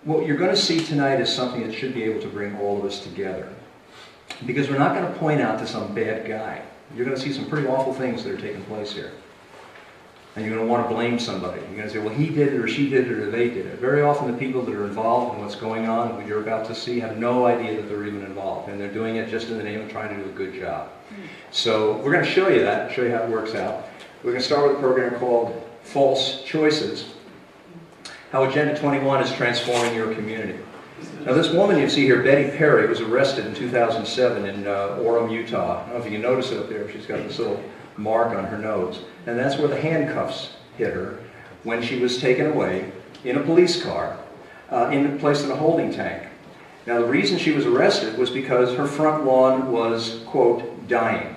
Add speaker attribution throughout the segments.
Speaker 1: what you're going to see tonight is something that should be able to bring all of us together. Because we're not going to point out to some bad guy. You're going to see some pretty awful things that are taking place here. And you're going to want to blame somebody. You're going to say, well, he did it, or she did it, or they did it. Very often the people that are involved in what's going on, what you're about to see, have no idea that they're even involved. And they're doing it just in the name of trying to do a good job. So we're going to show you that, show you how it works out. We're going to start with a program called False Choices, how Agenda 21 is transforming your community. Now this woman you see here, Betty Perry, was arrested in 2007 in Orem, Utah. I don't know if you can notice it up there. She's got this little mark on her nose. And that's where the handcuffs hit her when she was taken away in a police car, placed in a holding tank. Now the reason she was arrested was because her front lawn was, quote, dying.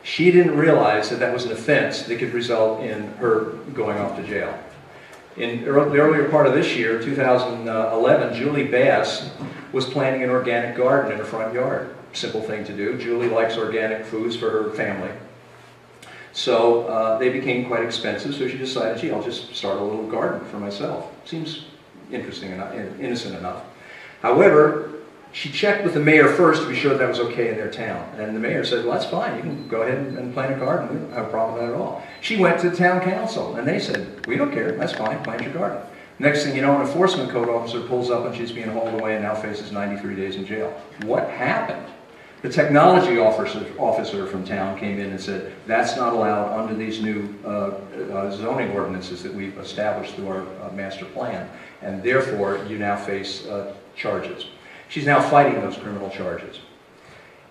Speaker 1: She didn't realize that that was an offense that could result in her going off to jail. In the earlier part of this year, 2011, Julie Bass was planting an organic garden in her front yard. Simple thing to do. Julie likes organic foods for her family. So they became quite expensive, so she decided, gee, I'll just start a little garden for myself. Seems interesting enough, innocent enough. However, she checked with the mayor first to be sure that was okay in their town. And the mayor said, well, that's fine. You can go ahead and plant a garden. We don't have a problem with that at all. She went to the town council, and they said, we don't care. That's fine. Plant your garden. Next thing you know, an enforcement code officer pulls up, and she's being hauled away and now faces 93 days in jail. What happened? The technology officer from town came in and said, that's not allowed under these new zoning ordinances that we've established through our master plan, and therefore you now face charges. She's now fighting those criminal charges.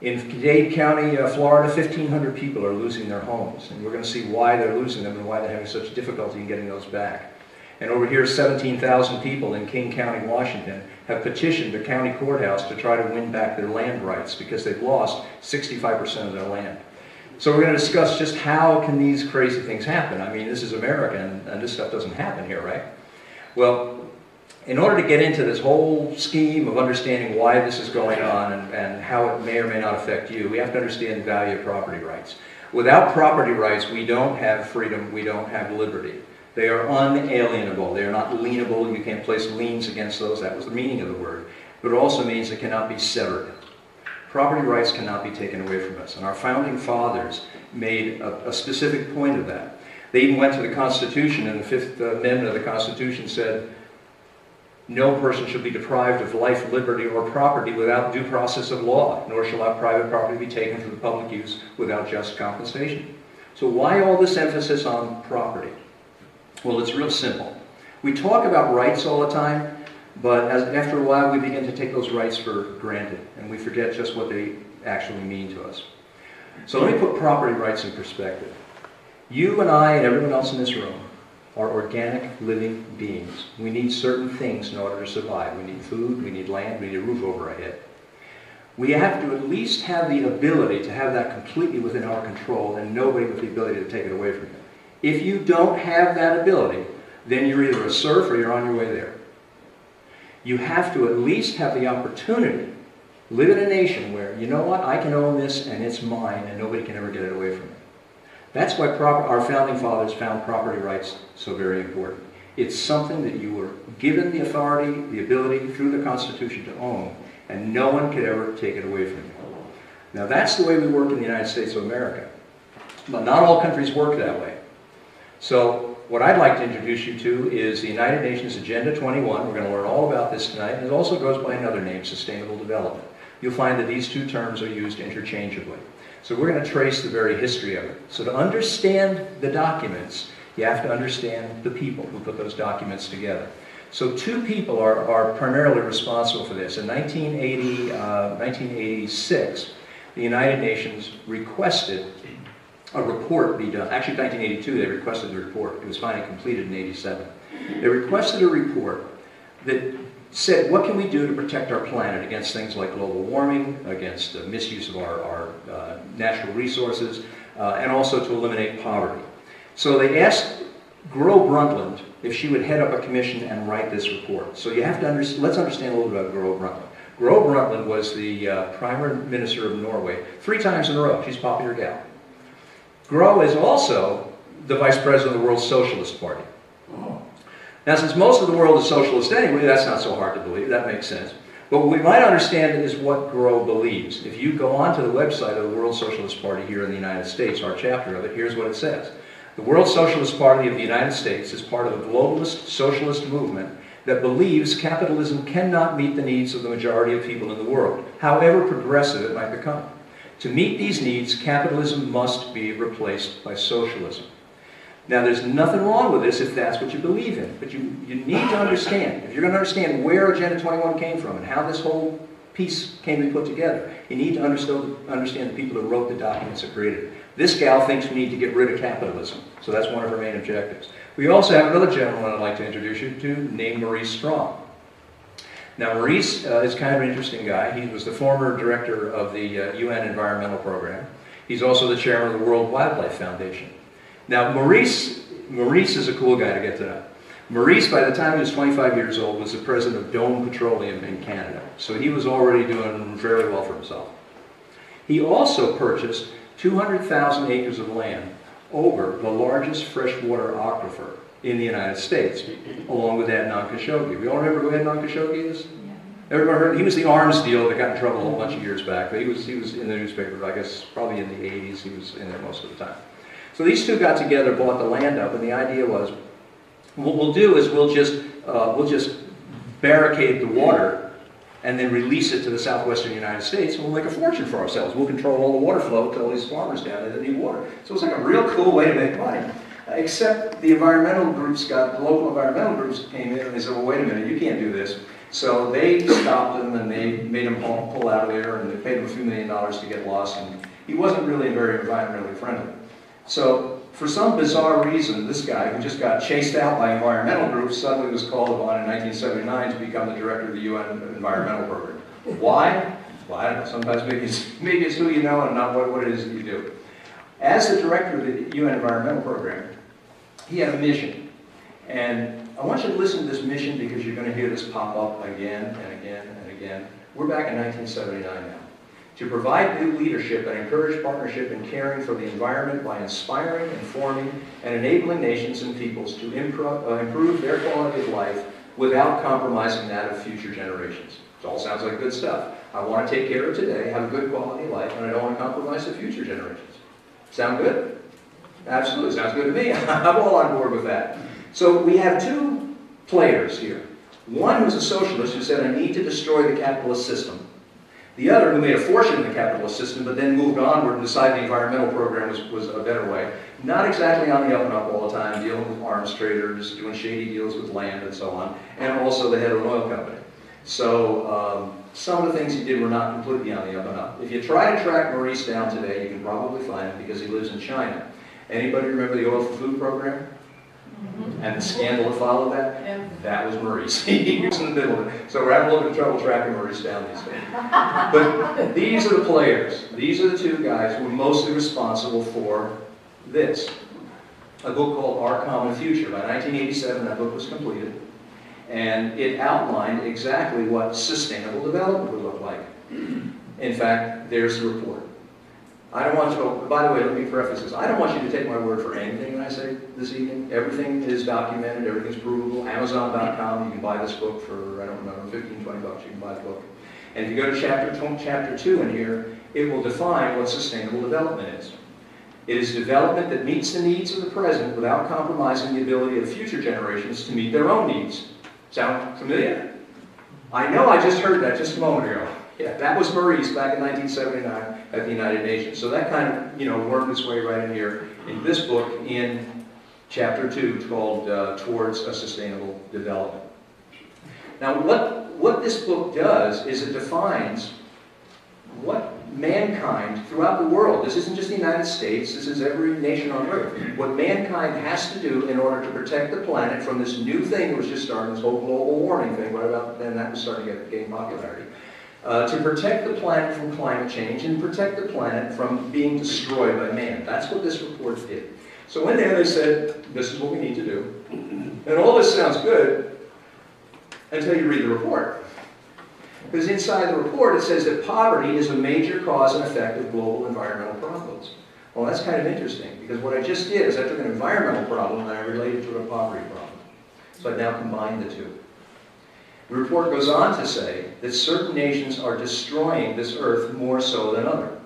Speaker 1: In Dade County, Florida, 1,500 people are losing their homes, and we're going to see why they're losing them and why they're having such difficulty in getting those back. And over here, 17,000 people in King County, Washington, have petitioned the county courthouse to try to win back their land rights because they've lost 65% of their land. So we're going to discuss just how can these crazy things happen. I mean, this is America, and this stuff doesn't happen here, right? Well, in order to get into this whole scheme of understanding why this is going on and how it may or may not affect you, we have to understand the value of property rights. Without property rights, we don't have freedom, we don't have liberty. They are unalienable. They are not lienable. You can't place liens against those. That was the meaning of the word. But it also means it cannot be severed. Property rights cannot be taken away from us. And our founding fathers made a specific point of that. They even went to the Constitution, and the Fifth Amendment of the Constitution said, no person shall be deprived of life, liberty, or property without due process of law, nor shall our private property be taken for the public use without just compensation. So why all this emphasis on property? Well, it's real simple. We talk about rights all the time, but after a while we begin to take those rights for granted, and we forget just what they actually mean to us. So let me put property rights in perspective. You and I and everyone else in this room are organic living beings. We need certain things in order to survive. We need food, we need land, we need a roof over our head. We have to at least have the ability to have that completely within our control, and nobody with the ability to take it away from you. If you don't have that ability, then you're either a serf or you're on your way there. You have to at least have the opportunity, live in a nation where, you know what, I can own this and it's mine and nobody can ever get it away from me. That's why our founding fathers found property rights so very important. It's something that you were given the authority, the ability through the Constitution to own, and no one could ever take it away from you. Now that's the way we work in the United States of America. But not all countries work that way. So what I'd like to introduce you to is the United Nations Agenda 21. We're going to learn all about this tonight, and it also goes by another name, Sustainable Development. You'll find that these two terms are used interchangeably. So we're going to trace the very history of it. So to understand the documents, you have to understand the people who put those documents together. So two people are primarily responsible for this. In 1986, the United Nations requested a report be done. Actually, in 1982, they requested the report. It was finally completed in 87. They requested a report that said, what can we do to protect our planet against things like global warming, against the misuse of our natural resources, and also to eliminate poverty. So they asked Gro Brundtland if she would head up a commission and write this report. So you have to let's understand a little bit about Gro Brundtland. Gro Brundtland was the Prime Minister of Norway 3 times in a row. She's a popular gal. Gro is also the Vice President of the World Socialist Party. Now, since most of the world is socialist anyway, that's not so hard to believe. That makes sense. But what we might understand is what Grow believes. If you go onto the website of the World Socialist Party here in the United States, our chapter of it, here's what it says. The World Socialist Party of the United States is part of a globalist socialist movement that believes capitalism cannot meet the needs of the majority of people in the world, however progressive it might become. To meet these needs, capitalism must be replaced by socialism. Now, there's nothing wrong with this if that's what you believe in, but you need to understand, if you're going to understand where Agenda 21 came from and how this whole piece came to be put together, you need to understand the people who wrote the documents that created it. This gal thinks we need to get rid of capitalism, so that's one of her main objectives. We also have another gentleman I'd like to introduce you to named Maurice Strong. Now, Maurice is kind of an interesting guy. He was the former director of the UN Environmental Program. He's also the chairman of the World Wildlife Foundation. Now, Maurice is a cool guy to get to know. Maurice, by the time he was 25 years old, was the president of Dome Petroleum in Canada. So he was already doing very well for himself. He also purchased 200,000 acres of land over the largest freshwater aquifer in the United States, along with Adnan Khashoggi. We all remember who Adnan Khashoggi is? Yeah. Everybody heard? He was the arms deal that got in trouble a whole bunch of years back. But he was in the newspaper, I guess, probably in the 80s. He was in there most of the time. So these two got together, bought the land up, and the idea was, what we'll do is we'll just barricade the water and then release it to the southwestern United States, and we'll make a fortune for ourselves. We'll control all the water flow to all these farmers down there that need water. So it's like a real cool way to make money. Except the environmental groups the local environmental groups came in and they said, well, wait a minute, you can't do this. So they stopped him and they made him pull out of there, and they paid him a few $1 million to get lost, and he wasn't really very environmentally friendly. So for some bizarre reason, this guy, who just got chased out by environmental groups, suddenly was called upon in 1979 to become the director of the UN Environmental Program. Why? Well, I don't know. Sometimes maybe it's who you know and not what it is that you do. As the director of the UN Environmental Program, he had a mission. And I want you to listen to this mission because you're going to hear this pop up again and again and again. We're back in 1979 now. To provide new leadership and encourage partnership in caring for the environment by inspiring, informing, and enabling nations and peoples to improve their quality of life without compromising that of future generations. It all sounds like good stuff. I want to take care of today, have a good quality of life, and I don't want to compromise the future generations. Sound good? Absolutely, sounds good to me. I'm all on board with that. So we have two players here. One was a socialist who said, I need to destroy the capitalist system. The other, who made a fortune in the capitalist system, but then moved onward and decided the environmental program was a better way. Not exactly on the up and up all the time, dealing with arms traders, doing shady deals with land and so on, and also the head of an oil company. So some of the things he did were not completely on the up and up. If you try to track Maurice down today, you can probably find him because he lives in China. Anybody remember the Oil for Food program? And the scandal that followed that? Yeah. That was Maurice. He was in the middle of it. So we're having a little bit of trouble tracking Maurice down these days. But these are the players. These are the two guys who are mostly responsible for this. A book called Our Common Future. By 1987, that book was completed. And it outlined exactly what sustainable development would look like. In fact, there's the report. I don't want you to, by the way, let me preface this. I don't want you to take my word for anything I say this evening. Everything is documented, everything's provable. Amazon.com, you can buy this book for, I don't remember, 15, 20 bucks, you can buy the book. And if you go to chapter 2 in here, it will define what sustainable development is. It is development that meets the needs of the present without compromising the ability of future generations to meet their own needs. Sound familiar? I know I just heard that just a moment ago. Yeah, that was Maurice back in 1979 at the United Nations. So that kind of, worked its way right in here in this book in chapter 2 called Towards a Sustainable Development. Now, what this book does is it defines what mankind throughout the world, this isn't just the United States, this is every nation on earth, what mankind has to do in order to protect the planet from this new thing that was just starting, this whole global warming thing, right about then that was starting to gain popularity. To protect the planet from climate change and protect the planet from being destroyed by man. That's what this report did. So in there they said, this is what we need to do. And all this sounds good until you read the report. Because inside the report it says that poverty is a major cause and effect of global environmental problems. Well, that's kind of interesting, because what I just did is I took an environmental problem and I related it to a poverty problem. So I've now combined the two. The report goes on to say that certain nations are destroying this earth more so than others.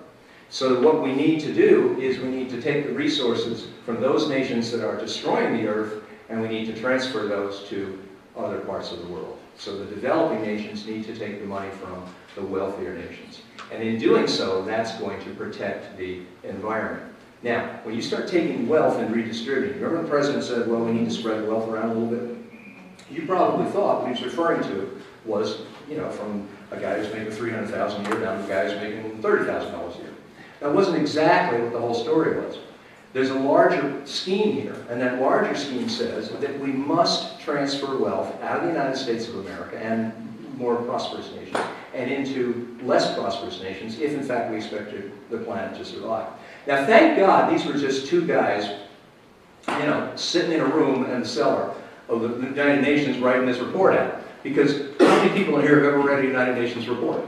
Speaker 1: So what we need to do is we need to take the resources from those nations that are destroying the earth, and we need to transfer those to other parts of the world. So the developing nations need to take the money from the wealthier nations. And in doing so, that's going to protect the environment. Now, when you start taking wealth and redistributing, remember the president said, well, we need to spread wealth around a little bit? You probably thought what he was referring to was, you know, from a guy who's making $300,000 a year down to a guy who's making $30,000 a year. That wasn't exactly what the whole story was. There's a larger scheme here, and that larger scheme says that we must transfer wealth out of the United States of America and more prosperous nations and into less prosperous nations if, in fact, we expect the planet to survive. Now, thank God these were just two guys, you know, sitting in a room in the cellar of the United Nations writing this report out. Because how many people in here have ever read a United Nations report?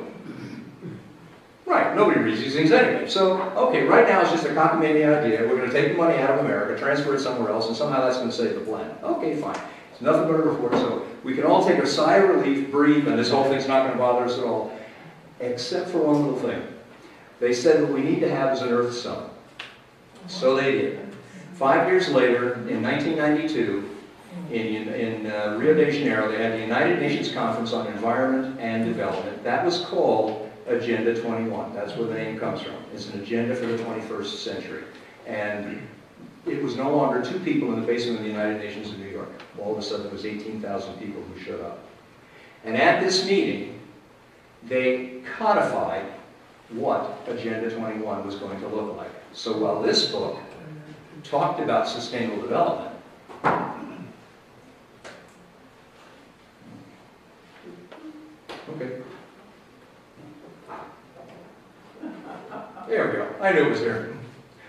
Speaker 1: Right, nobody reads these things anyway. So, okay, right now it's just a cockamamie idea. We're going to take the money out of America, transfer it somewhere else, and somehow that's going to save the planet. Okay, fine. It's nothing but a report, so we can all take a sigh of relief, breathe, and this whole thing's not going to bother us at all. Except for one little thing. They said what we need to have is an Earth Summit. So they did. 5 years later, in 1992, in Rio de Janeiro, they had the United Nations Conference on Environment and Development. That was called Agenda 21. That's where the name comes from. It's an agenda for the 21st century. And it was no longer 2 people in the basement of the United Nations in New York. All of a sudden, it was 18,000 people who showed up. And at this meeting, they codified what Agenda 21 was going to look like. So while this book talked about sustainable development, okay. There we go. I knew it was there.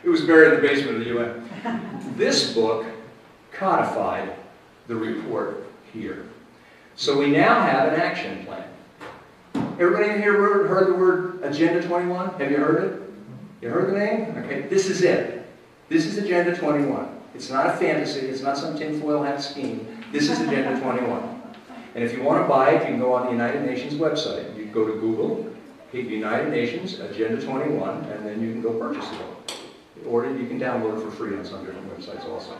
Speaker 1: It was buried in the basement of the UN. This book codified the report here. So we now have an action plan. Everybody in here heard the word Agenda 21? Have you heard it? You heard the name? Okay, this is it. This is Agenda 21. It's not a fantasy. It's not some tinfoil hat scheme. This is Agenda 21. And if you want to buy it, you can go on the United Nations website. You go to Google, hit United Nations Agenda 21, and then you can go purchase the book. Or you can download it for free on some different websites also.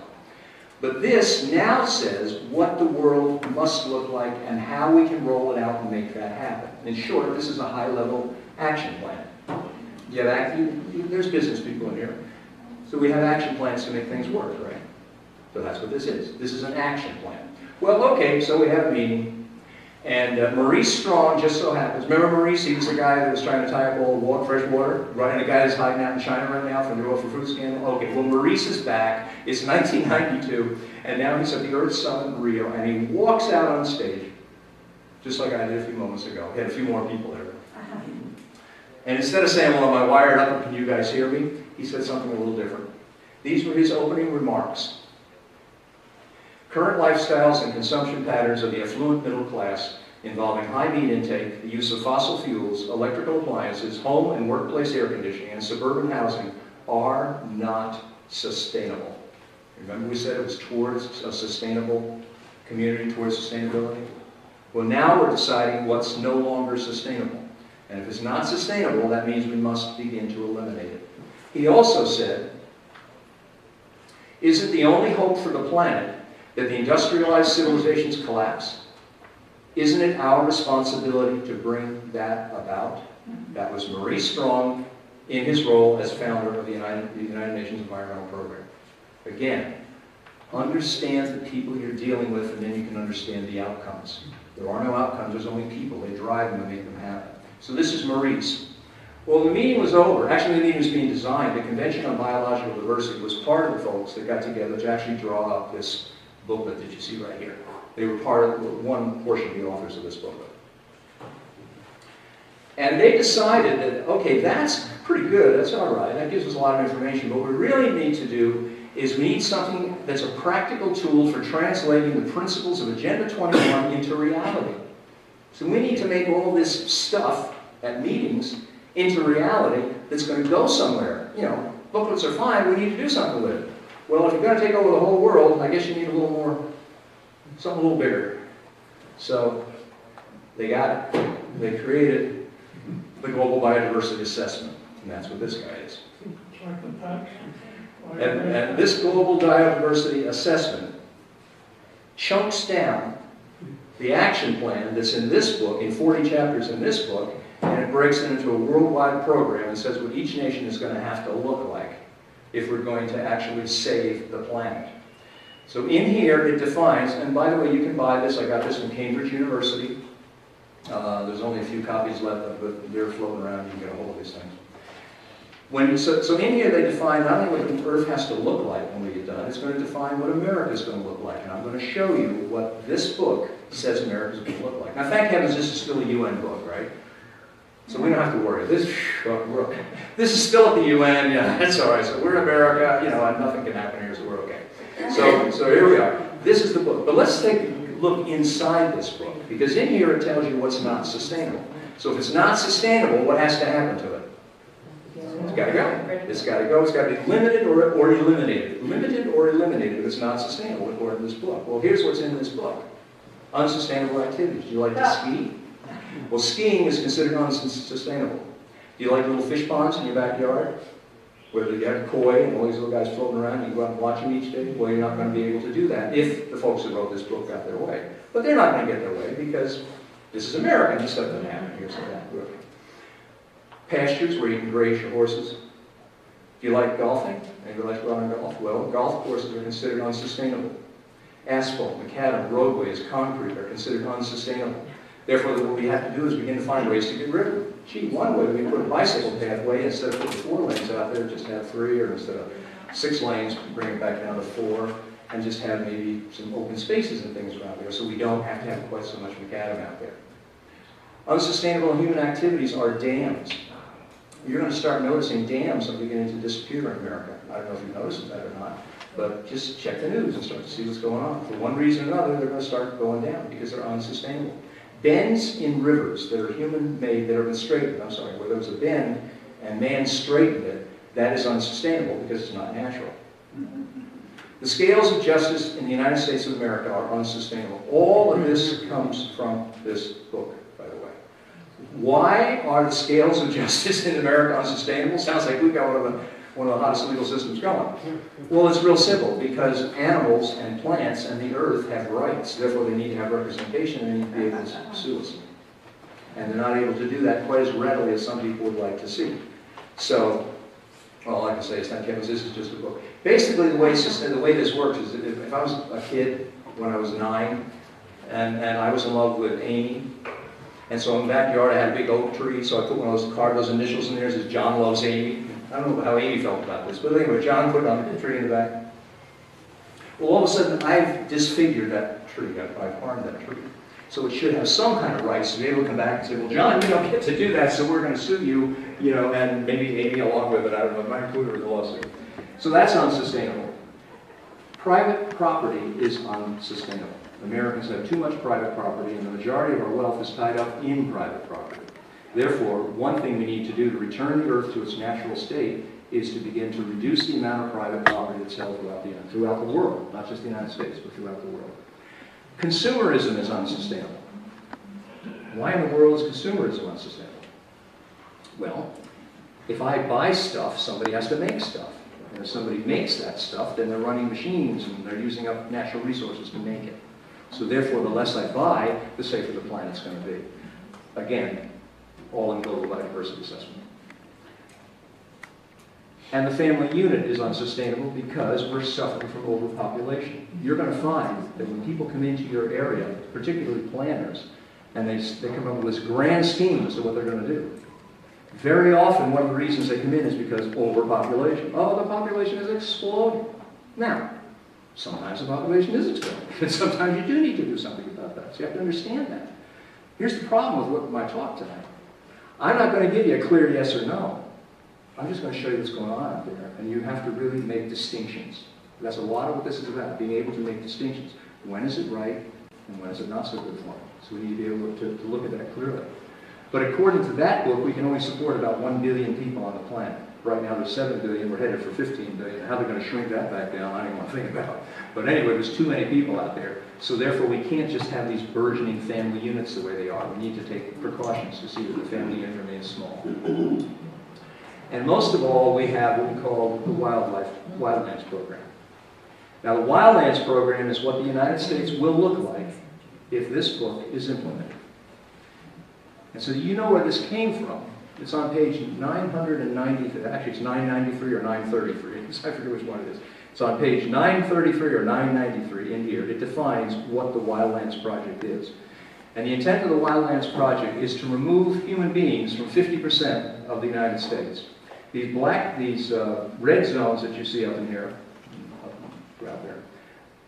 Speaker 1: But this now says what the world must look like and how we can roll it out and make that happen. In short, this is a high-level action plan. There's business people in here. So we have action plans to make things work, right? So that's what this is. This is an action plan. Well, okay, so we have a meeting. And Maurice Strong just so happens. Remember Maurice? He was the guy that was trying to tie up all the water, fresh water, right? And the guy that's hiding out in China right now from the oil for food scandal. Okay, well Maurice is back. It's 1992, and now he's at the Earth Summit in Rio, and he walks out on stage, just like I did a few moments ago. He had a few more people there. And instead of saying, well, am I wired up, can you guys hear me? He said something a little different. These were his opening remarks. Current lifestyles and consumption patterns of the affluent middle class involving high meat intake, the use of fossil fuels, electrical appliances, home and workplace air conditioning, and suburban housing are not sustainable. Remember we said it was towards a sustainable community, towards sustainability? Well, now we're deciding what's no longer sustainable. And if it's not sustainable, that means we must begin to eliminate it. He also said, isn't the only hope for the planet that the industrialized civilizations collapse? Isn't it our responsibility to bring that about? That was Maurice Strong in his role as founder of the United Nations Environmental Program. Again, understand the people you're dealing with, and then you can understand the outcomes. There are no outcomes, there's only people. They drive them and make them happen. So this is Maurice. Well, the meeting was over. Actually, the meeting was being designed. The Convention on Biological Diversity was part of the folks that got together to actually draw up this booklet that you see right here. They were part of one portion of the authors of this booklet. And they decided that, okay, that's pretty good, that's all right, that gives us a lot of information, but what we really need to do is we need something that's a practical tool for translating the principles of Agenda 21 into reality. So we need to make all this stuff at meetings into reality that's going to go somewhere. You know, booklets are fine, we need to do something with it. Well, if you're going to take over the whole world, I guess you need a little more something a little bigger. So they got it. They created the Global Biodiversity Assessment, and that's what this guy is. And this Global Biodiversity Assessment chunks down the action plan that's in this book, in 40 chapters in this book, and it breaks it into a worldwide program and says what each nation is going to have to look like if we're going to actually save the planet. So in here it defines, and by the way, you can buy this. I got this from Cambridge University. There's only a few copies left, but they're floating around. You can get a hold of these things. So in here they define not only what the Earth has to look like when we get done, it's going to define what America is going to look like. And I'm going to show you what this book says America is going to look like. Now, thank heavens this is still a UN book, right? So we don't have to worry. This is still at the UN. Yeah, that's all right. So we're in America, you know, and nothing can happen here, so we're okay. So here we are. This is the book. But let's take a look inside this book, because in here it tells you what's not sustainable. So if it's not sustainable, what has to happen to it? It's got to go. It's got to go. It's got to be limited or eliminated. Limited or eliminated if it's not sustainable, according to this book. Well, here's what's in this book. Unsustainable activities. Do you like to ski? Well, skiing is considered unsustainable. Do you like little fish ponds in your backyard? Where you have koi and all these little guys floating around, you go out and watch them each day? Well, you're not going to be able to do that if the folks who wrote this book got their way. But they're not going to get their way because this is America and this stuff doesn't happen here, so that works. Pastures where you can graze your horses. Do you like golfing? Anybody like to go out and golf? Well, golf courses are considered unsustainable. Asphalt, macadam, roadways, concrete are considered unsustainable. Therefore, what we have to do is begin to find ways to get rid of them. Gee, one way we put a bicycle pathway, instead of putting 4 lanes out there, just have 3, or instead of 6 lanes, bring it back down to 4, and just have maybe some open spaces and things around there, so we don't have to have quite so much macadam out there. Unsustainable human activities are dams. You're going to start noticing dams are beginning to disappear in America. I don't know if you've noticed that or not, but just check the news and start to see what's going on. For one reason or another, they're going to start going down because they're unsustainable. Bends in rivers that are human-made, that have been straightened, where there was a bend and man straightened it, that is unsustainable because it's not natural. The scales of justice in the United States of America are unsustainable. All of this comes from this book, by the way. Why are the scales of justice in America unsustainable? Sounds like we've got one of the hottest legal systems going. Well, it's real simple, because animals and plants and the earth have rights. Therefore, they need to have representation and they need to be able to sue us. And they're not able to do that quite as readily as some people would like to see. So, all I can say is, thank heavens, this is just a book. Basically, the way this works is that if I was a kid when I was 9, and I was in love with Amy, and so in the backyard I had a big oak tree, so I put one of those, carved those initials in there, it says John loves Amy. I don't know how Amy felt about this, but anyway, John put it on the tree in the back. Well, all of a sudden, I've disfigured that tree. I've harmed that tree. So it should have some kind of rights to be able to come back and say, well, John, you don't get to do that, so we're going to sue you, and maybe Amy along with it. I don't know, it might include her in the lawsuit. So that's unsustainable. Private property is unsustainable. Americans have too much private property, and the majority of our wealth is tied up in private property. Therefore, one thing we need to do to return the earth to its natural state is to begin to reduce the amount of private property that's held throughout the world, not just the United States, but throughout the world. Consumerism is unsustainable. Why in the world is consumerism unsustainable? Well, if I buy stuff, somebody has to make stuff. And if somebody makes that stuff, then they're running machines and they're using up natural resources to make it. So therefore, the less I buy, the safer the planet's going to be. Again, all in Global Biodiversity Assessment. And the family unit is unsustainable because we're suffering from overpopulation. You're going to find that when people come into your area, particularly planners, and they come up with this grand scheme as to what they're going to do, very often one of the reasons they come in is because overpopulation. Oh, the population is exploding. Now, sometimes the population is exploding, and sometimes you do need to do something about that. So you have to understand that. Here's the problem with my talk tonight. I'm not going to give you a clear yes or no. I'm just going to show you what's going on out there, and you have to really make distinctions. That's a lot of what this is about, being able to make distinctions. When is it right, and when is it not so good for me? So we need to be able to look at that clearly. But according to that book, we can only support about 1 billion people on the planet. Right now there's 7 billion, we're headed for 15 billion. How they're going to shrink that back down, I don't even want to think about. But anyway, there's too many people out there. So therefore, we can't just have these burgeoning family units the way they are. We need to take precautions to see that the family unit remains small. And most of all, we have what we call the Wildlands Program. Now, the Wildlands Program is what the United States will look like if this book is implemented. And so you know where this came from. It's on page 993, actually it's 993 or 933, I forget which one it is. It's on page 933 or 993 in here. It defines what the Wildlands Project is. And the intent of the Wildlands Project is to remove human beings from 50% of the United States. These red zones that you see up in here, out there,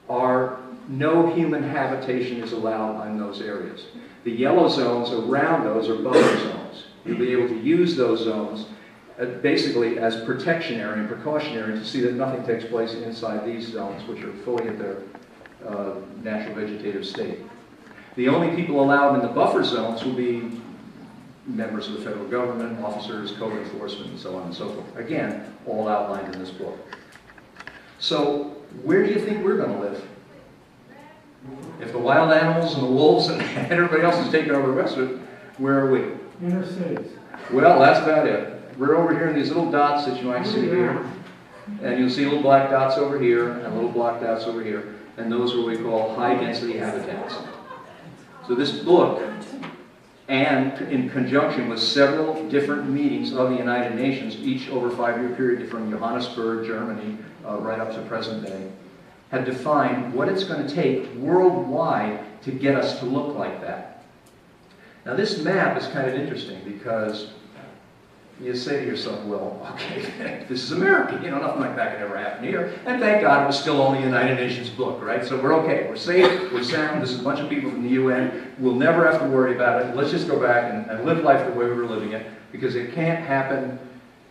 Speaker 1: are no human habitation is allowed in those areas. The yellow zones around those are buffer zones. You'll be able to use those zones basically as protectionary and precautionary to see that nothing takes place inside these zones, which are fully at their natural vegetative state. The only people allowed in the buffer zones will be members of the federal government, officers, code enforcement, and so on and so forth. Again, all outlined in this book. So, where do you think we're going to live? If the wild animals and the wolves and everybody else is taking over the rest of it, where are we?
Speaker 2: Inner cities.
Speaker 1: Well, that's about it. We're over here in these little dots that you might see here. And you'll see little black dots over here and little black dots over here. And those are what we call high-density habitats. So this book, and in conjunction with several different meetings of the United Nations, each over a 5-year period from Johannesburg, Germany, right up to present day, have defined what it's going to take worldwide to get us to look like that. Now this map is kind of interesting because you say to yourself, well, okay, this is America, you know, nothing like that could ever happen here. And thank God it was still only a United Nations book, right? So we're okay, we're safe, we're sound, this is a bunch of people from the UN, we'll never have to worry about it. Let's just go back and live life the way we were living it, because it can't happen,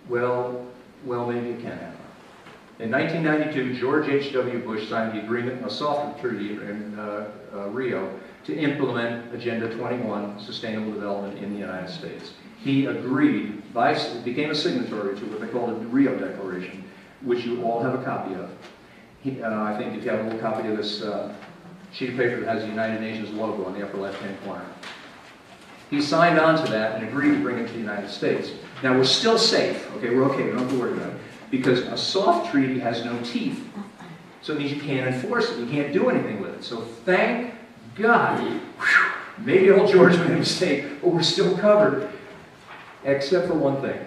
Speaker 1: well, maybe it can happen. In 1992, George H.W. Bush signed the agreement, a soft treaty in Rio, to implement Agenda 21, Sustainable Development in the United States. He agreed, became a signatory to what they call the Rio Declaration, which you all have a copy of. I think if you have a little copy of this sheet of paper that has the United Nations logo on the upper left-hand corner. He signed on to that and agreed to bring it to the United States. Now we're still safe, okay, we're okay, we don't have to worry about it, because a soft treaty has no teeth. So it means you can't enforce it, you can't do anything with it. So thank God, whew, maybe old George made a mistake, but we're still covered. Except for one thing.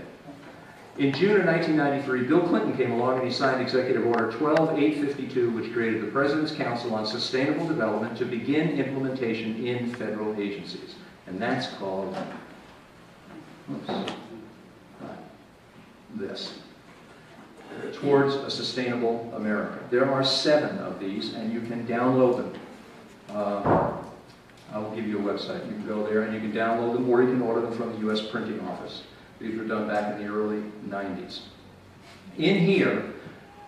Speaker 1: In June of 1993, Bill Clinton came along and he signed Executive Order 12852, which created the President's Council on Sustainable Development to begin implementation in federal agencies. And that's called, this. Towards a Sustainable America. There are 7 of these, and you can download them. I will give you a website. You can go there and you can download them, or you can order them from the U.S. printing office. These were done back in the early 90s. In here,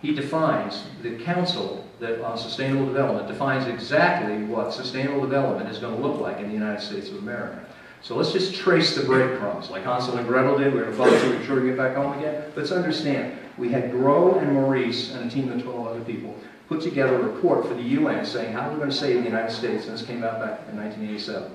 Speaker 1: he defines, the Council on Sustainable Development defines exactly what sustainable development is going to look like in the United States of America. So let's just trace the breadcrumbs, like Hansel and Gretel did. We're going to follow through, make sure we get back home again. Let's understand, we had Grow and Maurice and a team of 12 other people put together a report for the UN saying how we're going to save the United States, and this came out back in 1987.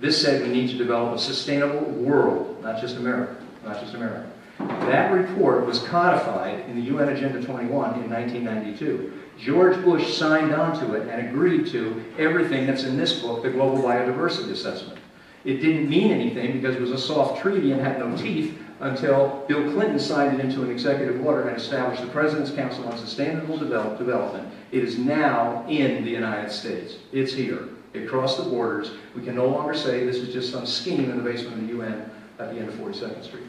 Speaker 1: This said we need to develop a sustainable world, not just America, not just America. That report was codified in the UN Agenda 21 in 1992. George Bush signed on to it and agreed to everything that's in this book, the Global Biodiversity Assessment. It didn't mean anything because it was a soft treaty and had no teeth until Bill Clinton signed it into an executive order and established the President's Council on Sustainable Development. It is now in the United States. It's here. It crossed the borders. We can no longer say this is just some scheme in the basement of the UN at the end of 42nd Street.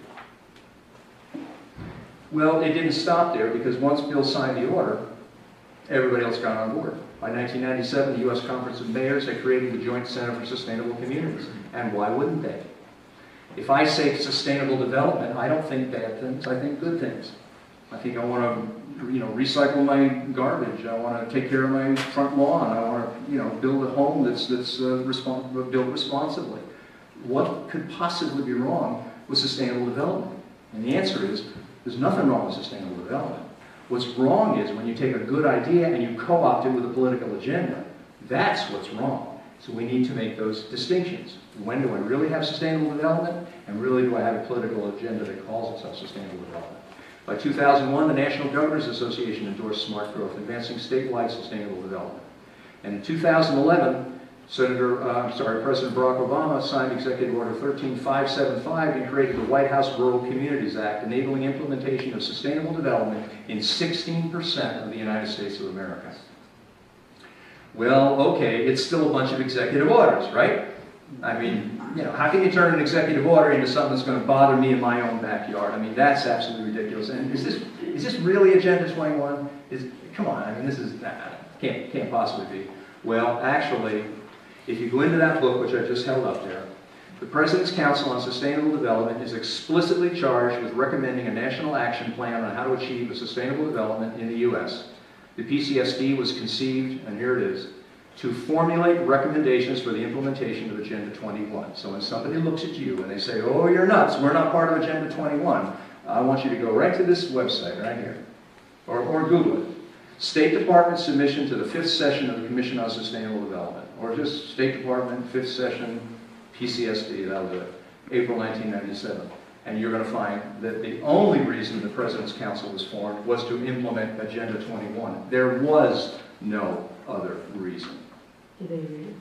Speaker 1: Well, it didn't stop there, because once Bill signed the order, everybody else got on board. By 1997, the U.S. Conference of Mayors had created the Joint Center for Sustainable Communities. And why wouldn't they? If I say sustainable development, I don't think bad things, I think good things. I think I want to, recycle my garbage. I want to take care of my front lawn. I want to, build a home that's built responsibly. What could possibly be wrong with sustainable development? And the answer is, there's nothing wrong with sustainable development. What's wrong is when you take a good idea and you co-opt it with a political agenda. That's what's wrong. So we need to make those distinctions. When do I really have sustainable development, and really do I have a political agenda that calls itself sustainable development? By 2001, the National Governors Association endorsed smart growth, advancing statewide sustainable development. And in 2011, President Barack Obama signed Executive Order 13575 and created the White House Rural Communities Act, enabling implementation of sustainable development in 16% of the United States of America. Well, okay, it's still a bunch of executive orders, right? I mean, you know, how can you turn an executive order into something that's going to bother me in my own backyard? I mean, that's absolutely ridiculous. And is this really Agenda 21? Come on, I mean, this is, can't possibly be. Well, actually, if you go into that book, which I just held up there, the President's Council on Sustainable Development is explicitly charged with recommending a national action plan on how to achieve a sustainable development in the U.S. The PCSD was conceived, and here it is, to formulate recommendations for the implementation of Agenda 21. So when somebody looks at you and they say, oh, you're nuts, we're not part of Agenda 21, I want you to go right to this website right here, or Google it. State Department submission to the 5th session of the Commission on Sustainable Development, or just State Department, 5th session, PCSD, that'll do it, April 1997. And you're going to find that the only reason the President's Council was formed was to implement Agenda 21. There was no other reason.
Speaker 2: Did they read?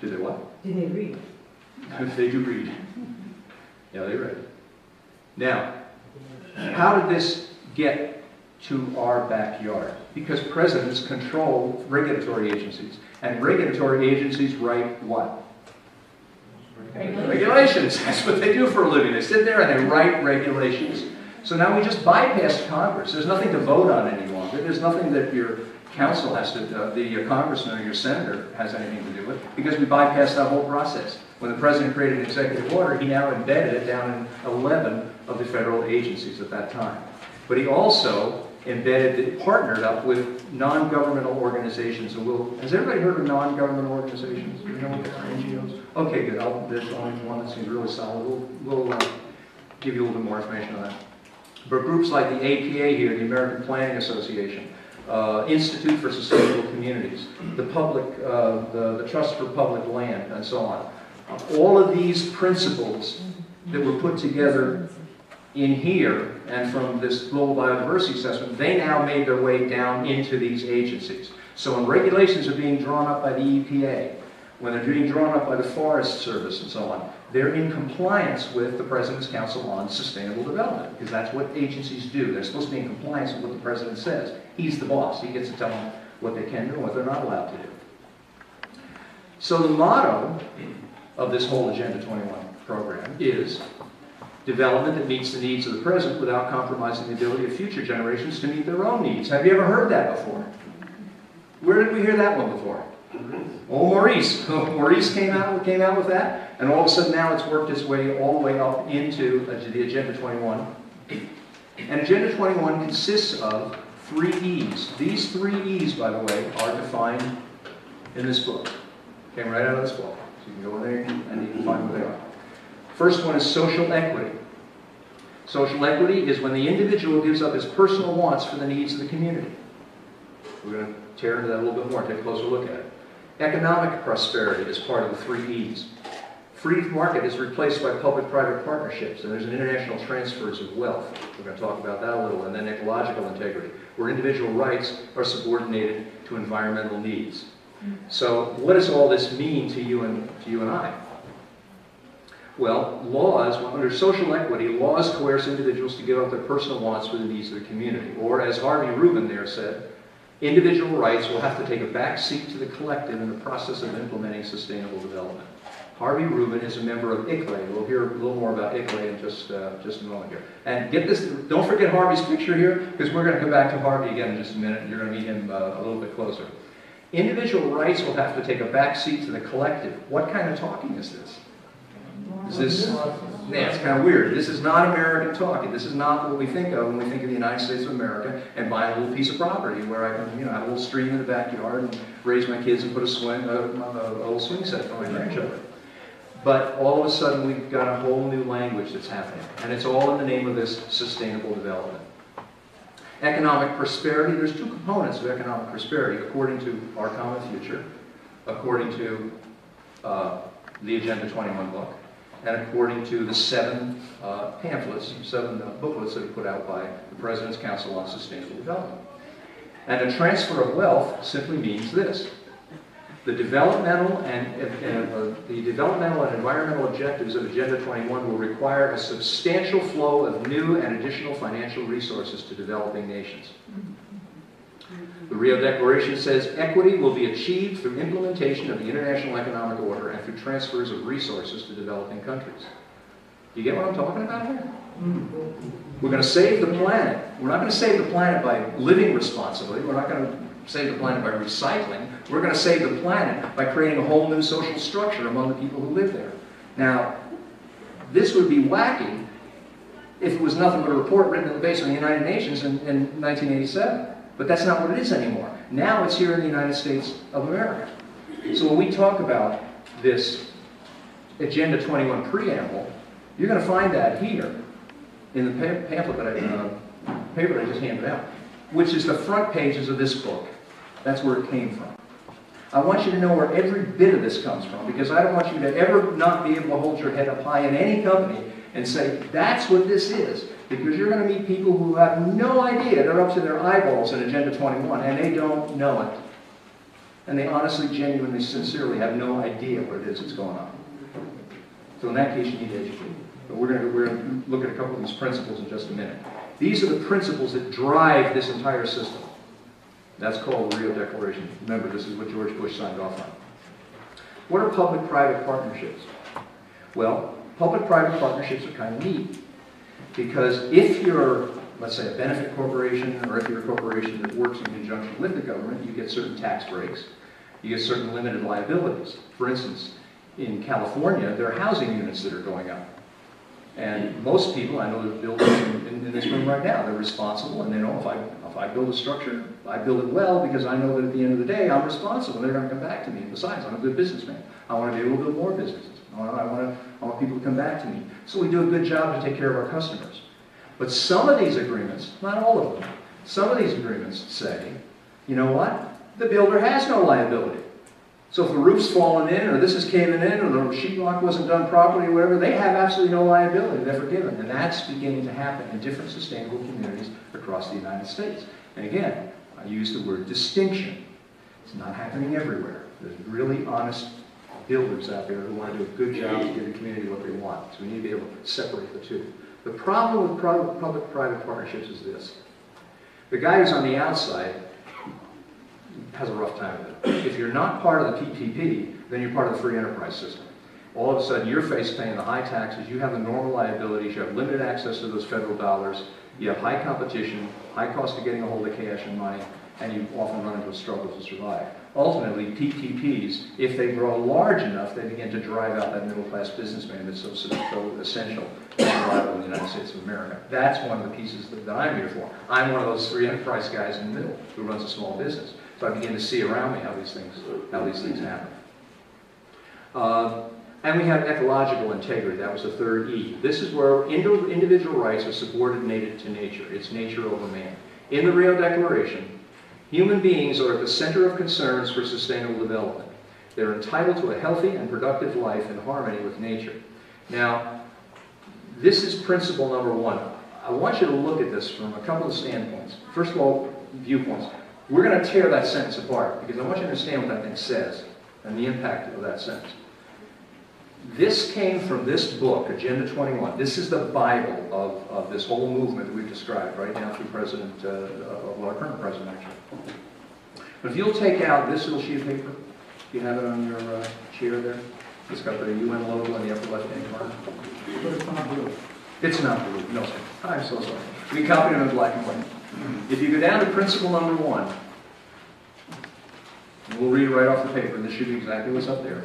Speaker 1: Did they what?
Speaker 2: Did they read?
Speaker 1: They do read. Yeah, they read. Now, how did this get to our backyard? Because presidents control regulatory agencies. And regulatory agencies write what? Regulations. That's what they do for a living. They sit there and they write regulations. So now we just bypassed Congress. There's nothing to vote on any longer. There's nothing that your council has to, the congressman or your senator has anything to do with, because we bypassed that whole process. When the president created an executive order, he now embedded it down in 11 of the federal agencies at that time. But he also partnered up with non-governmental organizations. And has everybody heard of non-governmental organizations? Do you know what they are? NGOs? Okay, good. There's only one that seems really solid. We'll give you a little bit more information on that. But groups like the APA here, the American Planning Association, Institute for Sustainable Communities, the Trust for Public Land, and so on. All of these principles that were put together in here and from this Global Biodiversity Assessment, they now made their way down into these agencies. So when regulations are being drawn up by the EPA, when they're being drawn up by the Forest Service and so on, they're in compliance with the President's Council on Sustainable Development, because that's what agencies do. They're supposed to be in compliance with what the President says. He's the boss. He gets to tell them what they can do and what they're not allowed to do. So the motto of this whole Agenda 21 program is development that meets the needs of the present without compromising the ability of future generations to meet their own needs. Have you ever heard that before? Where did we hear that one before? Oh, Maurice. Maurice came out with that, and all of a sudden now it's worked its way all the way up into the Agenda 21. And Agenda 21 consists of 3 E's. These 3 E's, by the way, are defined in this book. Came right out of this book. So you can go in there and you can find what they are. First one is social equity. Social equity is when the individual gives up his personal wants for the needs of the community. We're going to tear into that a little bit more, take a closer look at it. Economic prosperity is part of the 3 E's. Free market is replaced by public-private partnerships, and there's an international transfers of wealth. We're going to talk about that a little. And then ecological integrity, where individual rights are subordinated to environmental needs. So what does all this mean to you and I? Well, laws, under social equity, laws coerce individuals to give up their personal wants for the needs of the community. Or, as Harvey Rubin there said, individual rights will have to take a back seat to the collective in the process of implementing sustainable development. Harvey Rubin is a member of ICLEI. We'll hear a little more about ICLEI in just a moment here. And get this, don't forget Harvey's picture here, because we're going to come back to Harvey again in just a minute, and you're going to meet him a little bit closer. Individual rights will have to take a back seat to the collective. What kind of talking is this? Is this, yeah, it's kind of weird. This is not American talking. This is not what we think of when we think of the United States of America and buy a little piece of property where I can, have a little stream in the backyard and raise my kids and put a little swing set for my grandchildren. But all of a sudden we've got a whole new language that's happening, and it's all in the name of this sustainable development. Economic prosperity, there's two components of economic prosperity according to Our Common Future, according to the Agenda 21 book, and according to the 7 pamphlets, 7 booklets that are put out by the President's Council on Sustainable Development. And a transfer of wealth simply means this. The developmental and environmental objectives of Agenda 21 will require a substantial flow of new and additional financial resources to developing nations. The Rio Declaration says equity will be achieved through implementation of the international economic order and through transfers of resources to developing countries. You get what I'm talking about here? We're going to save the planet. We're not going to save the planet by living responsibly. We're not going to save the planet by recycling. We're going to save the planet by creating a whole new social structure among the people who live there. Now, this would be wacky if it was nothing but a report written in the basement of the United Nations in 1987. But that's not what it is anymore. Now it's here in the United States of America. So when we talk about this Agenda 21 preamble, you're going to find that here in the pamphlet that paper that I just handed out, which is the front pages of this book. That's where it came from. I want you to know where every bit of this comes from, because I don't want you to ever not be able to hold your head up high in any company and say, that's what this is. Because you're going to meet people who have no idea. They're up to their eyeballs in Agenda 21, and they don't know it. And they honestly, genuinely, sincerely have no idea what it is that's going on. So in that case, you need to educate. But we're going to look at a couple of these principles in just a minute. These are the principles that drive this entire system. That's called the Rio Declaration. Remember, this is what George Bush signed off on. What are public-private partnerships? Well, public-private partnerships are kind of neat. Because if you're, let's say, a benefit corporation, or if you're a corporation that works in conjunction with the government, you get certain tax breaks. You get certain limited liabilities. For instance, in California, there are housing units that are going up. And most people, I know there's builders in this room right now, they're responsible, and they know if I build a structure, I build it well because I know that at the end of the day, I'm responsible, and they're going to come back to me. Besides, I'm a good businessman. I want to be able to build more businesses. I want people to come back to me. So we do a good job to take care of our customers. But some of these agreements, not all of them, some of these agreements say, you know what? The builder has no liability. So if the roof's fallen in, or this is caving in, or the sheetrock wasn't done properly, or whatever, they have absolutely no liability. They're forgiven. And that's beginning to happen in different sustainable communities across the United States. And again, I use the word distinction. It's not happening everywhere. There's really honest builders out there who want to do a good job to give the community what they want. So we need to be able to separate the two. The problem with public-private partnerships is this. The guy who's on the outside has a rough time with it. If you're not part of the PPP, then you're part of the free enterprise system. All of a sudden, you're paying the high taxes, you have the normal liabilities, you have limited access to those federal dollars, you have high competition, high cost of getting a hold of cash and money, and you often run into a struggle to survive. Ultimately, PPPs, if they grow large enough, they begin to drive out that middle-class businessman that's so essential to survival in the United States of America. That's one of the pieces that I'm here for. I'm one of those free enterprise guys in the middle who runs a small business. So I begin to see around me how these things happen. And we have ecological integrity. That was the third E. This is where individual rights are subordinated to nature. It's nature over man. In the Rio Declaration, human beings are at the center of concerns for sustainable development. They're entitled to a healthy and productive life in harmony with nature. Now, this is principle number one. I want you to look at this from a couple of standpoints. First of all, viewpoints. We're going to tear that sentence apart because I want you to understand what that thing says and the impact of that sentence. This came from this book, Agenda 21. This is the Bible of this whole movement that we've described right now through our current president, actually. But if you'll take out this little sheet of paper, you have it on your chair there. It's got the UN logo in the upper left-hand corner.
Speaker 2: But it's not blue.
Speaker 1: It's not blue. No, sir. I'm so sorry. We copied it in black and white. If you go down to principle number one, we'll read it right off the paper, and this should be exactly what's up there.